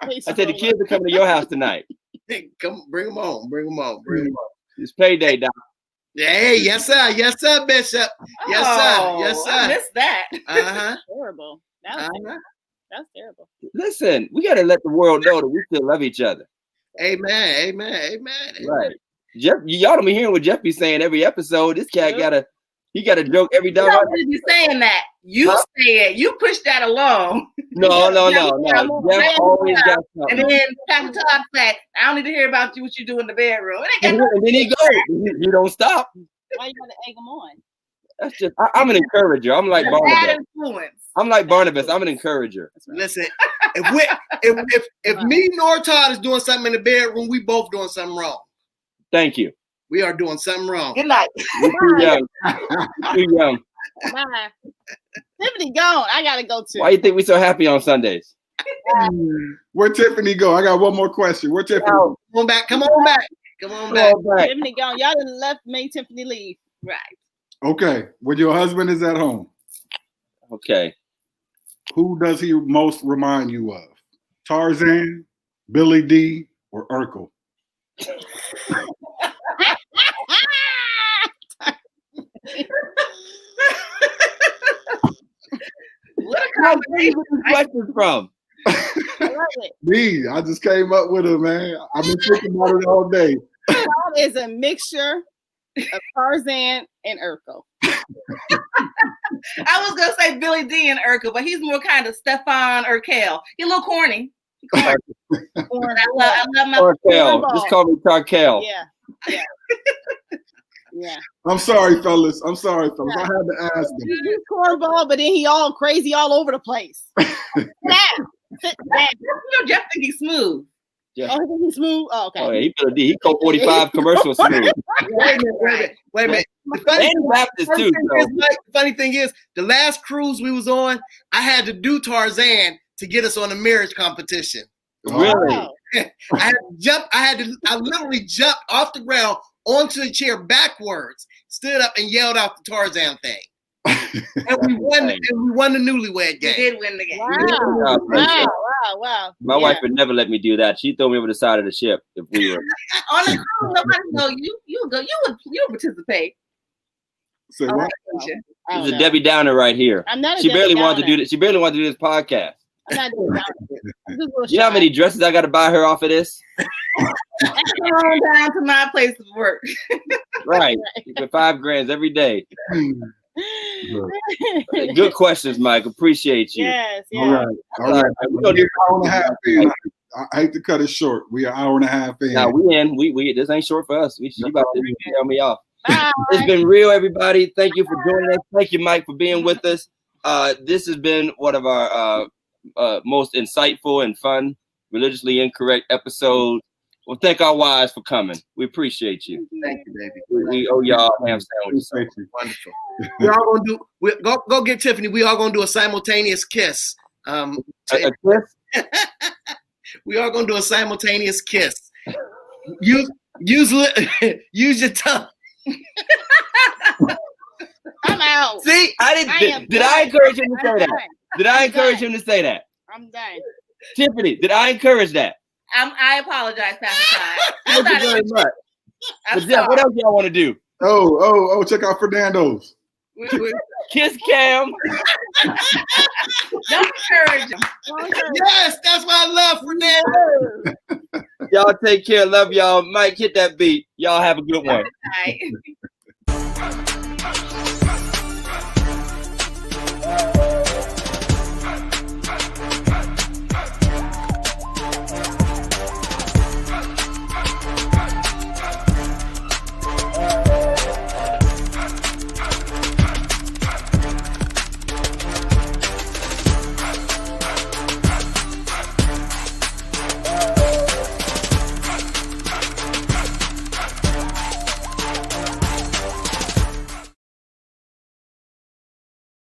I said the kids are coming to your house tonight. Hey, come, bring them on. It's payday, Doc. Hey, yes sir, Bishop. Yes sir. I missed that. Terrible. That's terrible. Listen, we got to let the world know that we still love each other. Amen. Right. Jeff, y'all don't be hearing what Jeff be saying every episode. This cat got a joke every You dog. don't really be saying that. You say it. You push that along. No. Jeff always got something. And then Pastor Todd said, I don't need to hear about what you do in the bedroom. And then he goes. You don't stop. Why you gotta egg them on? That's just I'm an encourager. I'm like Barnabas. I'm an encourager. Listen, if me nor Todd is doing something in the bedroom, we both doing something wrong. Thank you. We are doing something wrong. Good night. You're too young. Too young. Bye. Tiffany gone. I gotta go too. Why you think we so happy on Sundays? Where Tiffany go? I got one more question. Where Tiffany? Come on back. Come on back. Tiffany gone. Y'all done made Tiffany leave. Right. Okay. When your husband is at home, Okay. who does he most remind you of? Tarzan, Billy D, or Urkel? What a Where conversation. you get these questions from? I love it. Me, I just came up with it, man. I've been thinking about it all day. Todd is a mixture of Tarzan and Urkel. I was gonna say Billy D and Urkel, but he's more kind of Stefan Urkel. He's a little corny. I love my Tarkel. Just call me Tarkel. Yeah. I'm sorry, fellas. I had to ask them. He's cornball, but then he all crazy all over the place. Sit down. You know, Jeff think he's smooth. Yeah. Oh, he think he's smooth? Oh, okay. Oh, yeah, he co 45 commercial smooth. Wait a minute. And Baptist too. The funny thing is, the last cruise we was on, I had to do Tarzan to get us on a marriage competition. Really? Wow. I literally jumped off the ground onto the chair backwards, stood up and yelled out the Tarzan thing. And we won the newlywed game. We did win the game. Wow. My wife would never let me do that. She'd throw me over the side of the ship if we were. On the cruise, nobody know you go. You would participate. Say what? She's a Debbie Downer right here. I'm not a She barely Debbie wanted to Downer. do this. She barely wanted to do this podcast. I'm not doing that. You know how many dresses I got to buy her off of this? Come on down to my place of work. Right. For $5,000 every day. Good questions, Mike. Appreciate you. Yes. All right. We're gonna do Hour and a half in. I hate to cut it short. We are an hour and a half in. Now we in. We this ain't short for us. She about to tell me off. Bye. It's been real, everybody. Thank you for joining us. Thank you, Mike, for being with us. This has been one of our most insightful and fun, religiously incorrect episodes. Well, thank our wives for coming. We appreciate you. Thank you, baby. We owe y'all ham sandwiches. Wonderful. We all gonna do. Go get Tiffany. We all gonna do a simultaneous kiss. A kiss? We are gonna do a simultaneous kiss. Use your tongue. I'm out. out. See, did I encourage him to say that? Did I encourage him to say that? I'm done. Tiffany, did I encourage that? I apologize, Pastor Todd. Thank you very much. I'm But Jeff, what else y'all want to do? Oh, check out Fernando's. Kiss Cam. Don't encourage him. Yes, that's what I love for them. Y'all take care. Love y'all. Mike, hit that beat. Y'all have a good one. Bye.